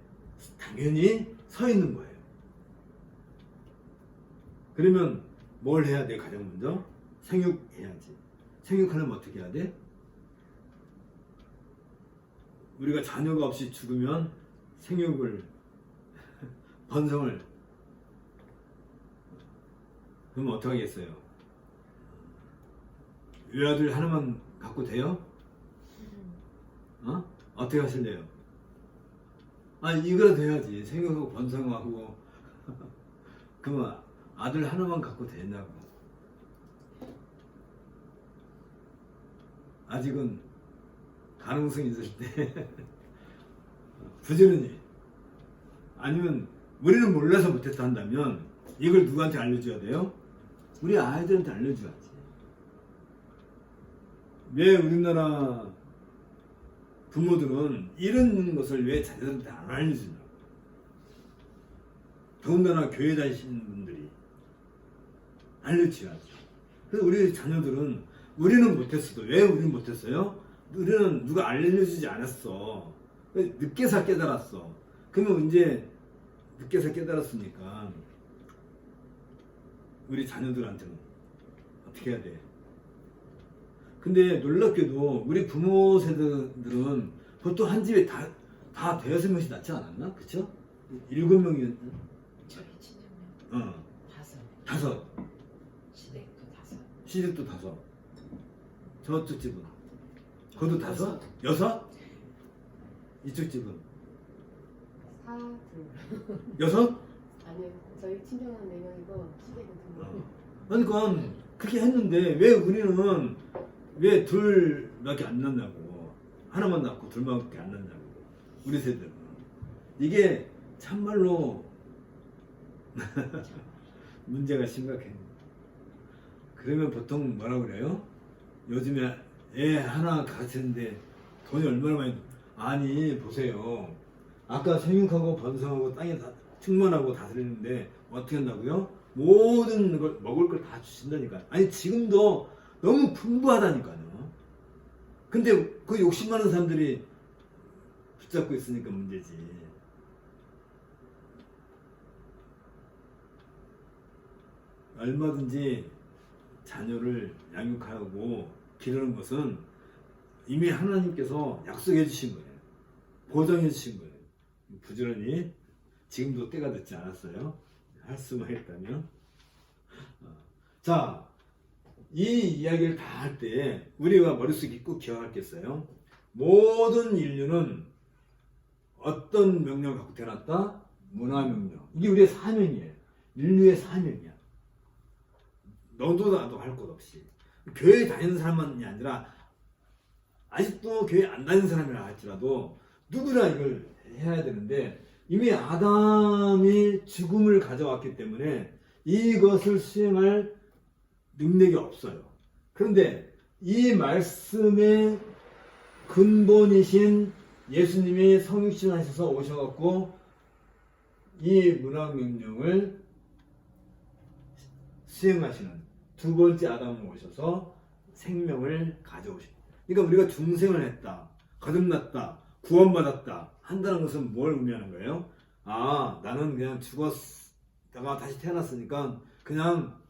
당연히 서 있는 거예요. 그러면 뭘 해야 돼? 가장 먼저 생육해야지. 생육하려면 어떻게 해야 돼? 우리가 자녀가 없이 죽으면 생육을 번성을 그러면 어떻게 하겠어요? 외아들 하나만 갖고 돼요? 어떻게 하실래요? 이거라도 해야지. 생육하고 번성하고 그러면 아들 하나만 갖고 되냐고. 아직은 가능성이 있을 때 부지런히. 아니면 우리는 몰라서 못했다 한다면 이걸 누구한테 알려줘야 돼요? 우리 아이들한테 알려줘야지. 왜 우리나라 부모들은 이런 것을 왜 자녀들한테 안 알려주냐고. 더군다나 교회 다니시는 분들이 알려줘야죠. 그래서 우리 자녀들은 우리는 못했어도 왜 우리는 못했어요? 우리는 누가 알려주지 않았어. 늦게서 깨달았어. 그러면 이제 늦게서 깨달았으니까 우리 자녀들한테는 어떻게 해야 돼? 근데 놀랍게도 우리 부모 세대들은 보통 한 집에 다 대여섯 명씩 낳지 않았나? 그쵸? 7명이었나? 저희 친정은 다섯. 시댁도 5. 저쪽 집은? 그것도 5? 6? 이쪽 집은? 4, 2. 6? 아니요, 저희 친정은 4명이고 시댁은 2명. 그러니까 그렇게 했는데 왜 우리는 왜 둘밖에 안 낳냐고. 하나만 낳고 둘밖에 안 낳냐고. 우리 세대는. 이게 참말로 문제가 심각해. 그러면 보통 뭐라고 그래요? 요즘에 애 하나 가르치는데 돈이 얼마나 많이. 아니 보세요. 아까 생육하고 번성하고 땅에 충만하고 다스리는데 어떻게 한다고요? 모든 걸 먹을 걸 다 주신다니까요. 아니 지금도 너무 풍부하다니까요. 근데 그 욕심 많은 사람들이 붙잡고 있으니까 문제지. 얼마든지 자녀를 양육하고 기르는 것은 이미 하나님께서 약속해 주신 거예요. 보장해 주신 거예요. 부지런히 지금도 때가 늦지 않았어요. 할 수만 있다면. 자, 이 이야기를 다 할 때 우리가 머릿속에 꼭 기억할 게 있어요. 모든 인류는 어떤 명령을 갖고 태어났다? 문화명령. 이게 우리의 사명이에요. 인류의 사명이야. 너도 나도 할 것 없이. 교회 다니는 사람만이 아니라 아직도 교회 안 다니는 사람이라 할지라도 누구나 이걸 해야 되는데 이미 아담이 죽음을 가져왔기 때문에 이것을 수행할 능력이 없어요. 그런데 이 말씀의 근본이신 예수님이 성육신하셔서 오셔갖고 이 문화명령을 수행하시는 두 번째 아담으로 오셔서 생명을 가져오십니다. 그러니까 우리가 중생을 했다, 거듭났다, 구원받았다 한다는 것은 뭘 의미하는 거예요? 나는 그냥 죽었다가 다시 태어났으니까 그냥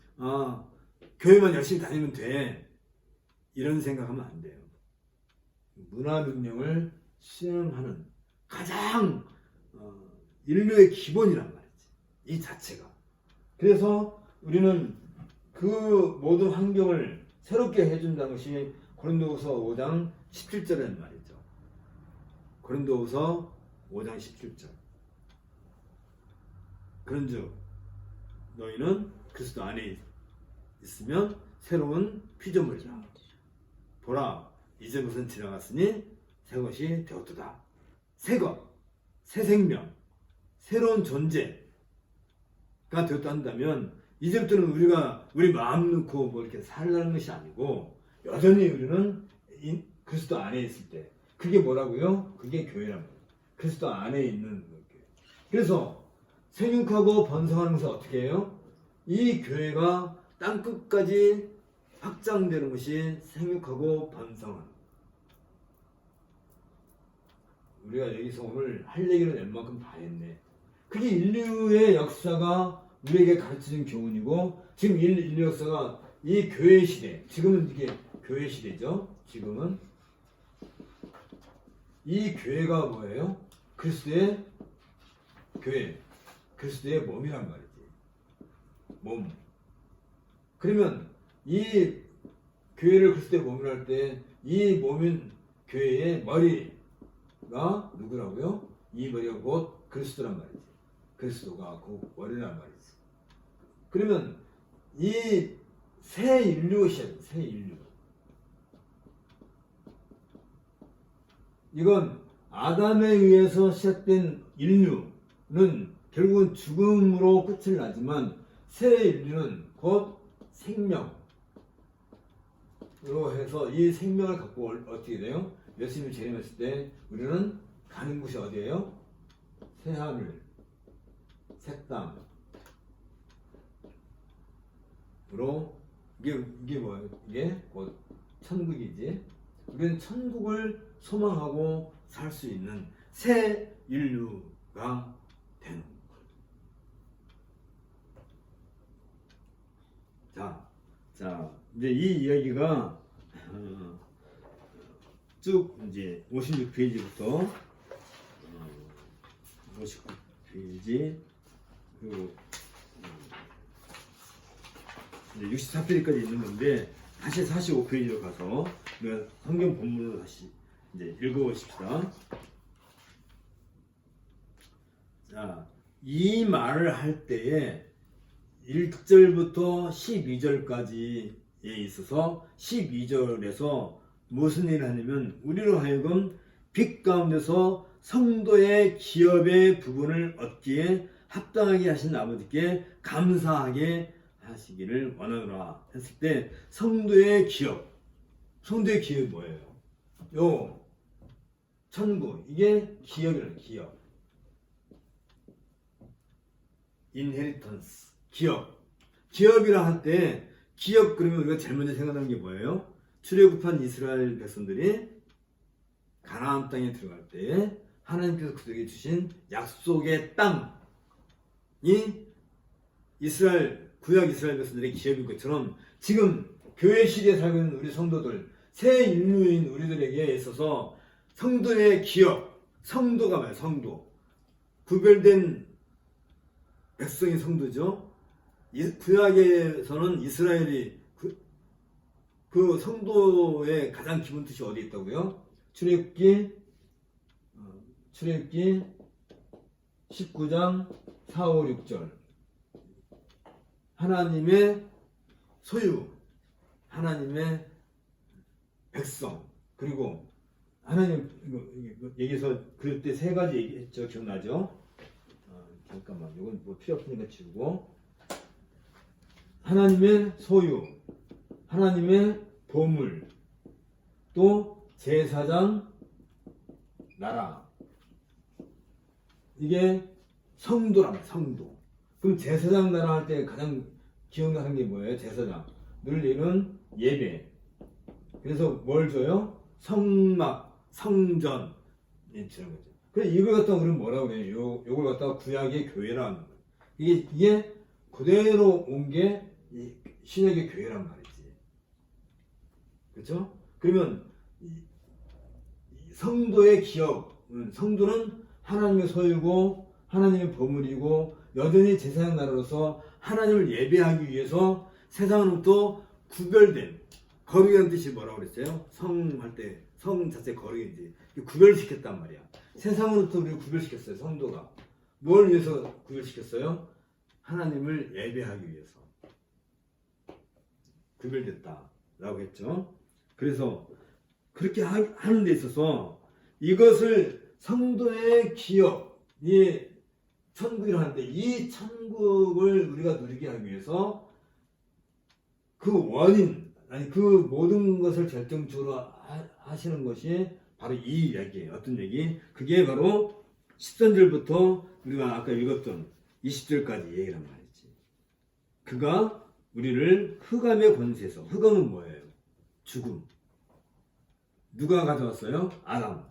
교회만 열심히 다니면 돼. 이런 생각하면 안 돼요. 문화명령을 수행하는 가장 인류의 기본이란 말이지. 이 자체가. 그래서 우리는 그 모든 환경을 새롭게 해준다는 것이 고린도후서 5장 17절이라는 말이죠. 고린도후서 5장 17절. 그런즉 너희는 그리스도 안에 있으면 새로운 피조물이라. 보라, 이전 것은 지나갔으니 새 것이 되었도다. 새 것, 새 생명, 새로운 존재가 되었다 한다면 이제부터는 우리가 우리 마음 놓고 뭐 이렇게 살라는 것이 아니고 여전히 우리는 그리스도 안에 있을 때 그게 뭐라고요? 그게 교회란 말이에요. 그리스도 안에 있는 교회. 그래서 생육하고 번성하는 것은 어떻게 해요? 이 교회가 땅끝까지 확장되는 것이 생육하고 번성하는 거예요. 우리가 여기서 오늘 할 얘기를 웬만큼 다 했네. 그게 인류의 역사가 우리에게 가르쳐준 교훈이고 지금 인류 역사가 이 교회 시대, 지금은 이게 교회 시대죠. 지금은 이 교회가 뭐예요? 그리스도의 교회, 그리스도의 몸이란 말이지. 몸. 그러면 이 교회를 그리스도의 몸이라 할 때 이 몸인 교회의 머리가 누구라고요? 이 머리가 곧 그리스도란 말이지. 그리스도가 그 머리란 말이지. 그러면 이 새 인류가 시작이에요. 새 인류. 이건 아담에 의해서 시작된 인류는 결국은 죽음으로 끝을 나지만 새 인류는 곧 생명으로 해서 이 생명을 갖고 어떻게 돼요? 예수님이 재림했을 때 우리는 가는 곳이 어디예요? 새하늘, 새 땅으로 이게 뭐예요? 이게 곧 천국이지. 우리는 천국을 소망하고 살 수 있는 새 인류가 되는 거예요. 자, 이제 이 이야기가 쭉 이제 56페이지부터 59페이지 그리고 이제 64페이지까지 있는 건데 다시 45페이지로 가서 우리가 성경 본문으로 다시 이제 읽어보십시다. 자, 이 말을 할 때에 1절부터 12절까지에 있어서 12절에서 무슨 일을 하냐면 우리로 하여금 빛 가운데서 성도의 기업의 부분을 얻기에 합당하게 하신 아버지께 감사하게 하시기를 원하노라 했을 때 성도의 기업이 뭐예요? 요 천국, 이게 기업이라는 기업. 인헤리턴스, 기업이라 할 때 기업 그러면 우리가 제일 먼저 생각하는 게 뭐예요? 출애굽한 이스라엘 백성들이 가나안 땅에 들어갈 때 하나님께서 그들에게 주신 약속의 땅이 구약 이스라엘 백성들의 기업인 것처럼 지금 교회 시대에 살고 있는 우리 성도들, 새 인류인 우리들에게 있어서 성도의 기업, 성도가 뭐예요? 성도. 구별된 백성이 성도죠. 구약에서는 이스라엘이 그 성도의 가장 기본 뜻이 어디에 있다고요? 출애굽기 19장 4, 5, 6절 하나님의 소유, 하나님의 백성, 그리고 하나님 여기서 그때 세 가지 얘기했죠. 기억나죠? 잠깐만, 이건 뭐 필요 없으니까 지우고. 하나님의 소유, 하나님의 보물, 또 제사장 나라. 이게 성도랍니다. 성도. 그럼 제사장 나라 할 때 가장 기억나는 게 뭐예요? 제사장. 늘 얘는 예배. 그래서 뭘 줘요? 성막, 성전. 이런 거죠. 그래, 이걸 갖다가 우리는 뭐라고 해요? 요걸 갖다가 구약의 교회라는 거예요. 이게 그대로 온 게 신약의 교회란 말이지. 그렇죠? 그러면 성도의 기업, 성도는 하나님의 소유고 하나님의 보물이고 여전히 제사장 나라로서 하나님을 예배하기 위해서 세상으로부터 구별된, 거룩이라는 뜻이 뭐라고 그랬어요? 성 할 때 성 자체 거룩이지. 구별시켰단 말이야. 세상으로부터 우리를 구별시켰어요. 성도가. 뭘 위해서 구별시켰어요? 하나님을 예배하기 위해서 구별됐다라고 했죠. 그래서 그렇게 하는 데 있어서 이것을 성도의 기업이 천국이라고 하는데, 이 천국을 우리가 누리게 하기 위해서 그 원인, 아니 그 모든 것을 결정적으로 하시는 것이 바로 이 얘기예요. 어떤 얘기? 그게 바로 13절부터 우리가 아까 읽었던 20절까지 얘기란 말이지. 그가 우리를 흑암의 권세에서, 흑암은 뭐예요? 죽음. 누가 가져왔어요? 아담.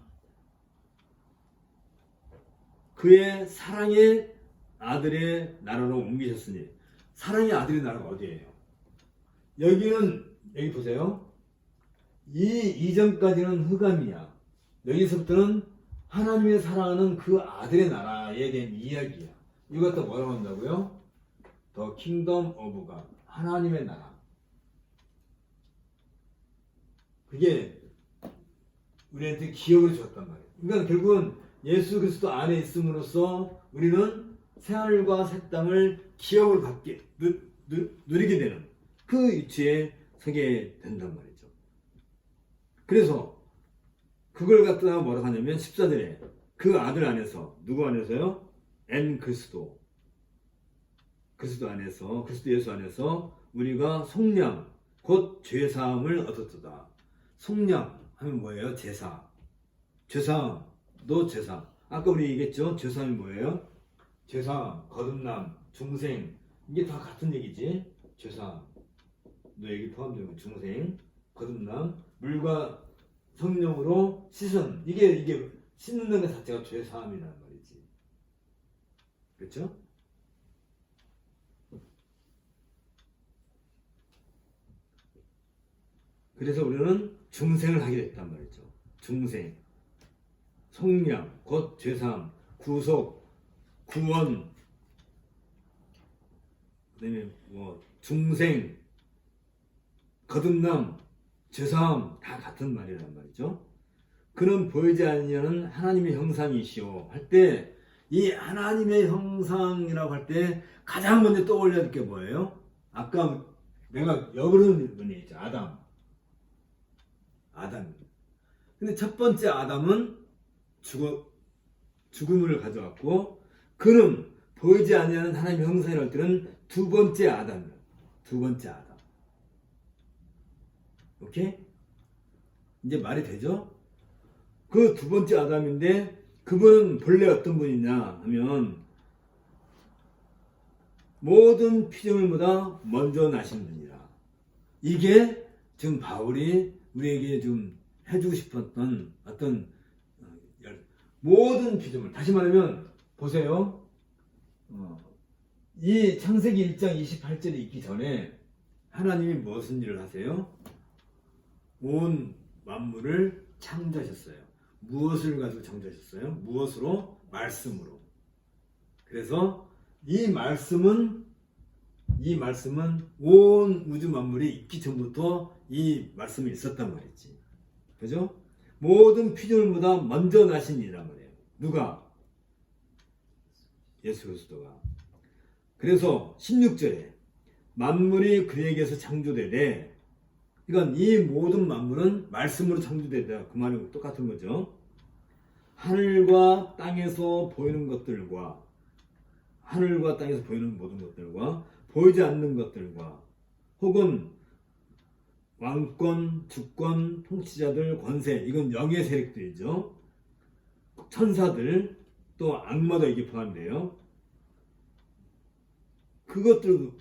그의 사랑의 아들의 나라로 옮기셨으니, 사랑의 아들의 나라가 어디예요? 여기 보세요. 이전까지는 흑암이야. 여기서부터는 하나님의 사랑하는 그 아들의 나라에 대한 이야기야. 이거 갖다 뭐라고 한다고요? The Kingdom of God. 하나님의 나라. 그게 우리한테 기업을 주었단 말이에요. 그러니까 결국은 예수 그리스도 안에 있음으로써 우리는 새하늘과 새 땅을 기업을 받게 누리게 되는 그 위치에 서게 된단 말이죠. 그래서 그걸 갖다가 뭐라고 하냐면 14절에 그 아들 안에서, 누구 안에서요? 그리스도 안에서, 그리스도 예수 안에서 우리가 속량 곧 죄사함을 얻었도다. 속량 하면 뭐예요? 제사. 죄사함도 제사. 아까 우리 얘기했죠? 죄사함이 뭐예요? 죄사함, 거듭남, 중생, 이게 다 같은 얘기지. 죄사함 너 여기 포함되고, 중생, 거듭남, 물과 성령으로 씻은, 이게 씻는 것 자체가 죄사함이라는 말이지. 그렇죠? 그래서 우리는 중생을 하게 됐단 말이죠. 중생, 속량, 곧 죄사함, 구속, 구원, 그다음에 뭐 중생, 거듭남, 죄사함 다 같은 말이란 말이죠. 그는 보이지 아니하는 하나님의 형상이시오 할 때, 이 하나님의 형상이라고 할 때 가장 먼저 떠올려야 될 게 뭐예요? 아까 내가 여부르는 분이 있죠. 아담. 근데 첫 번째 아담은 죽음을 가져왔고, 그는 보이지 아니하는 하나님의 형상이라고 할 때는 두 번째 아담. 오케이? 이제 말이 되죠? 그 두 번째 아담인데, 그분은 본래 어떤 분이냐 하면 모든 피조물보다 먼저 나신 분이라. 이게 지금 바울이 우리에게 좀 해주고 싶었던 어떤 모든 피조물. 다시 말하면 보세요. 이 창세기 1장 28절에 있기 전에 하나님이 무슨 일을 하세요? 온 만물을 창조하셨어요. 무엇을 가지고 창조하셨어요? 무엇으로? 말씀으로. 그래서 이 말씀은 온 우주 만물이 있기 전부터 이 말씀이 있었단 말이지. 그죠? 모든 피조물보다 먼저 나신 이란 말이에요. 누가? 예수 그리스도가. 그래서 16절에 만물이 그에게서 창조되되, 그러니까 이 모든 만물은 말씀으로 창조되다. 그 말은 똑같은 거죠. 하늘과 땅에서 보이는 것들과, 하늘과 땅에서 보이는 모든 것들과 보이지 않는 것들과, 혹은 왕권, 주권, 통치자들, 권세, 이건 영의 세력들이죠. 천사들, 또 악마도 이게 포함돼요. 그것들,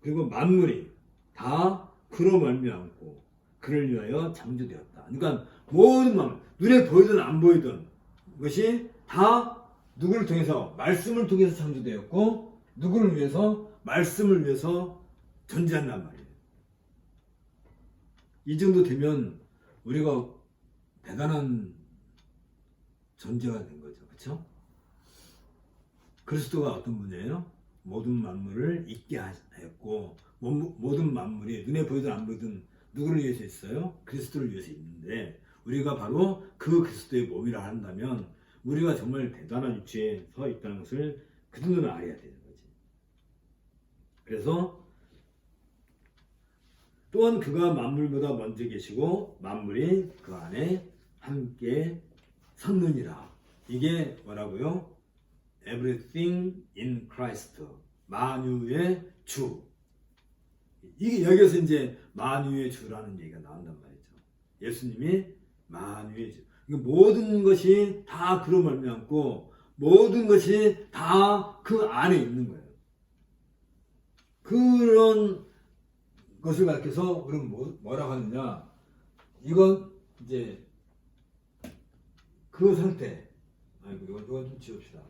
그리고 만물이 다 그로 말미암고 그를 위하여 창조되었다. 그러니까 모든 만물, 눈에 보이든 안 보이든 것이 다 누구를 통해서? 말씀을 통해서 창조되었고, 누구를 위해서? 말씀을 위해서 존재한단 말이에요. 이 정도 되면 우리가 대단한 존재가 된 거죠. 그렇죠? 그리스도가 어떤 분이에요? 모든 만물을 있게 하였고, 모든 만물이 눈에 보이든 안 보이든 누구를 위해서 있어요? 그리스도를 위해서 있는데, 우리가 바로 그 그리스도의 몸이라 한다면 우리가 정말 대단한 위치에 서 있다는 것을 그 정도는 알아야 되는 거지. 그래서 또한 그가 만물보다 먼저 계시고 만물이 그 안에 함께 섰느니라. 이게 뭐라고요? Everything in Christ. 만유의 주. 이게 여기서 이제 만유의 주라는 얘기가 나온단 말이죠. 예수님이 만유의 주. 모든 것이 다 그로 말미암고 모든 것이 다 그 안에 있는 거예요. 그런 것을 가르쳐서 우리는 뭐라고 하느냐? 이건 이제 그 상태. 아이고 이건 좀 지웁시다.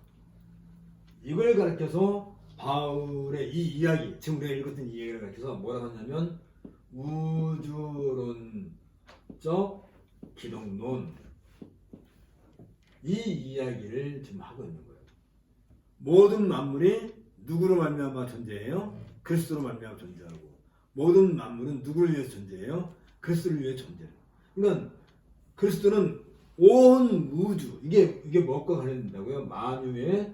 이걸 가르쳐서 바울의 이 이야기, 지금 우리가 읽었던 이 이야기를 가르쳐서 뭐라고 하냐면 우주론적 기독론, 이 이야기를 지금 하고 있는 거예요. 모든 만물이 누구로 말미암아 존재해요? 그리스도로 말미암아 존재하고, 모든 만물은 누구를 위해서 존재해요? 그리스도를 위해 존재해요. 그러니까 그리스도는 온 우주, 이게 무엇과 관련된다고요? 만유의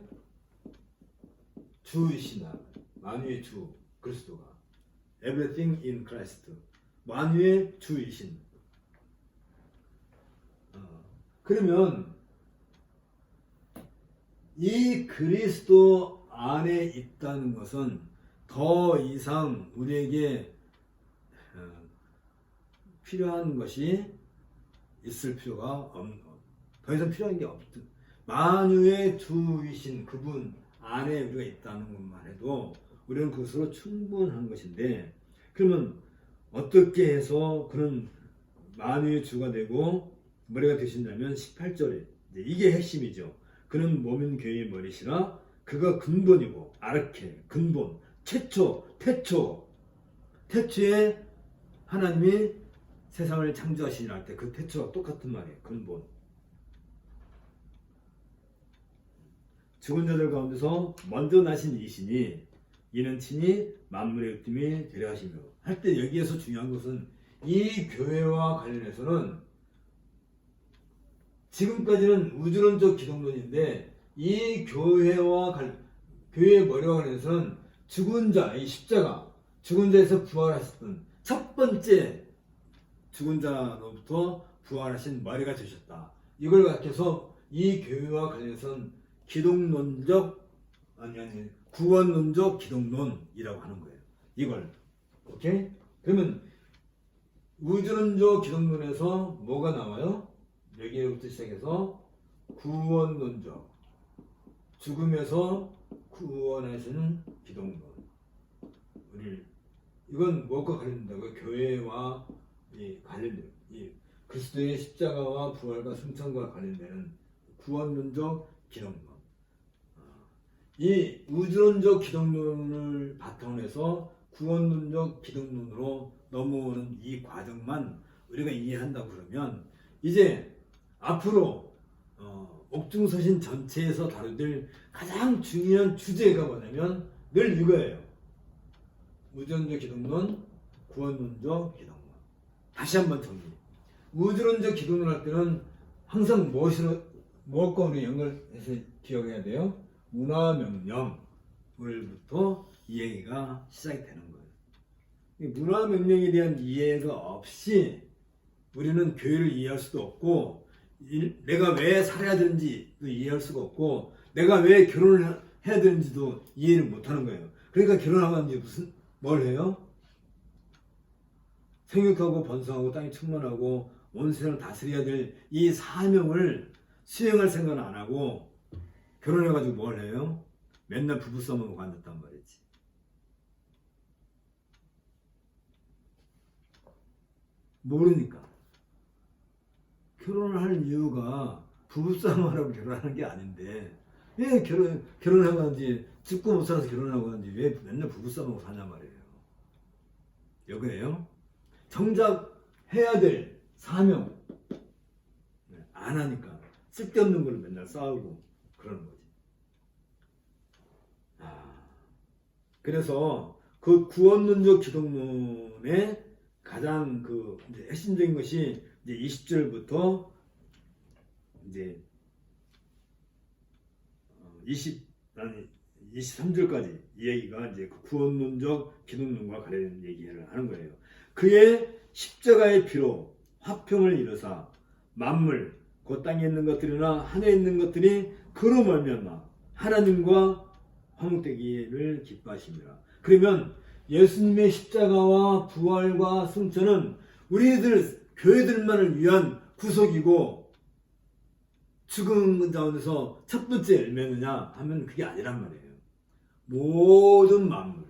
주이시다. 만유의 주, 그리스도가. Everything in Christ. 만유의 주이신. 그러면 이 그리스도 안에 있다는 것은 더 이상 우리에게 필요한 것이 있을 필요가 없는, 더 이상 필요한 게 없든, 만유의 주이신 그분 안에 우리가 있다는 것만 해도 우리는 그것으로 충분한 것인데, 그러면 어떻게 해서 그런 만유의 주가 되고 머리가 되신다면 18절에 이게 핵심이죠. 그는 몸인 교회의 머리시라. 그가 근본이고, 아르케, 근본, 태초에 하나님이 세상을 창조하시니라 할 때 그 태초와 똑같은 말이에요. 근본. 죽은 자들 가운데서 먼저 나신 이시니 이는 친히 만물의 으뜸이 되려 하시며 할 때, 여기에서 중요한 것은 이 교회와 관련해서는 지금까지는 우주론적 기독론인데, 이 교회의 머리와 관련해서는 죽은 자, 이 십자가, 죽은 자에서 부활하셨던 첫 번째 죽은 자로부터 부활하신 머리가 되셨다. 이걸 가르쳐서 이 교회와 관련해서는 구원론적 기독론이라고 하는 거예요. 이걸. 오케이? 그러면 우주론적 기독론에서 뭐가 나와요? 여기부터 시작해서 구원론적, 죽음에서 구원하시는 기독론. 이건 무엇과 관련된다고요? 교회와 관련돼요. 그리스도의 십자가와 부활과 승천과 관련되는 구원론적 기독론. 이 우주론적 기독론을 바탕으로 해서 구원론적 기독론으로 넘어오는 이 과정만 우리가 이해한다고 그러면, 이제 앞으로 옥중서신 전체에서 다루될 가장 중요한 주제가 뭐냐면 늘 이거예요. 우주론적 기독론, 구원론적 기독론. 다시 한번 정리. 우주론적 기독론 할 때는 항상 무엇과 우리 연결해서 기억해야 돼요? 문화명령으로부터 이 얘기가 시작이 되는 거예요. 이 문화명령에 대한 이해가 없이 우리는 교회를 이해할 수도 없고, 내가 왜 살아야 되는지도 이해할 수가 없고, 내가 왜 결혼을 해야 되는지도 이해를 못하는 거예요. 그러니까 결혼하고 이제 뭘 해요? 생육하고 번성하고 땅이 충만하고 온 세상을 다스려야 될 이 사명을 수행할 생각은 안 하고 결혼해가지고 뭘 해요? 맨날 부부싸움하고 앉았단 말이지. 모르니까. 결혼을 하는 이유가 부부싸움하라고 결혼하는 게 아닌데, 왜 결혼하고 하는지, 죽고 못 살아서 결혼하고 하는지 왜 맨날 부부싸움하고 사냐 말이에요. 여기에요. 정작 해야 될 사명 안 하니까 쓸데없는 걸로 맨날 싸우고 그러는 거지. 그래서 그 구원론적 기독론의 가장 그 핵심적인 것이 이제 20절부터 이제 23절까지 이 얘기가 이제 구원론적 기독론과 관련된 얘기를 하는 거예요. 그의 십자가의 피로 화평을 이루사 만물 그 땅에 있는 것들이나 하늘에 있는 것들이 그로 말미암아 하나님과 화목되기를 기뻐하십니다. 그러면 예수님의 십자가와 부활과 승천은 우리들 교회들만을 위한 구속이고 죽은 가운데서 첫 번째 열매느냐 하면 그게 아니란 말이에요. 모든 만물.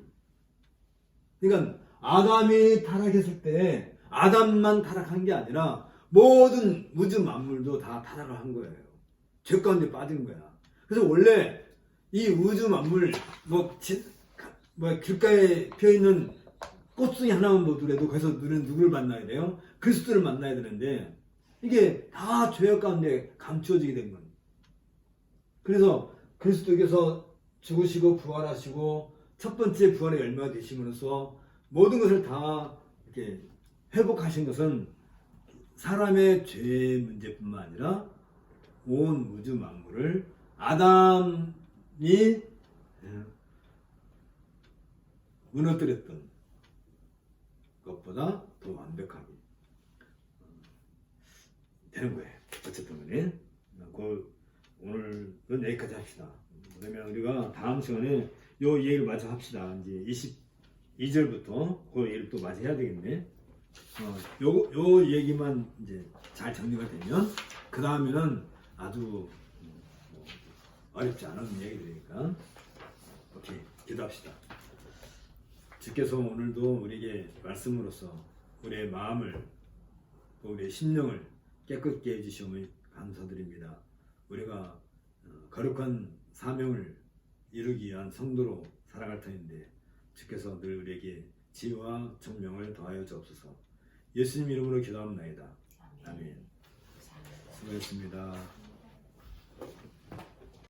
그러니까 아담이 타락했을 때 아담만 타락한 게 아니라 모든 우주 만물도 다 타락을 한 거예요. 죄 가운데 빠진 거야. 그래서 원래 이 우주 만물 길가에 피어 있는 꽃송이 하나만 보더라도 거기서 우리는 누구를 만나야 돼요? 그리스도를 만나야 되는데 이게 다 죄 가운데 감추어지게 된 거예요. 그래서 그리스도께서 죽으시고 부활하시고 첫 번째 부활의 열매가 되심으로써 모든 것을 다 이렇게 회복하신 것은 사람의 죄 문제뿐만 아니라 온 우주 만물을 아담이 무너뜨렸던 것보다 더 완벽하게 되는 거예요. 어쨌든 간에 오늘은 여기까지 합시다. 그러면 우리가 다음 시간에 요 얘기를 마저 합시다. 이제 22절부터 그 얘기를 또 마저 해야 되겠네. 요 얘기만 이제 잘 정리가 되면 그 다음에는 아주 어렵지 않은 얘기들이니까 오케이 기도합시다. 주께서 오늘도 우리에게 말씀으로써 우리의 마음을 또 우리의 심령을 깨끗게 해주시오니 감사드립니다. 우리가 거룩한 사명을 이루기 위한 성도로 살아갈 터인데 주께서 늘 우리에게 지혜와 총명을 더하여 주옵소서. 예수님 이름으로 기도합나이다. 아멘. 수고했습니다.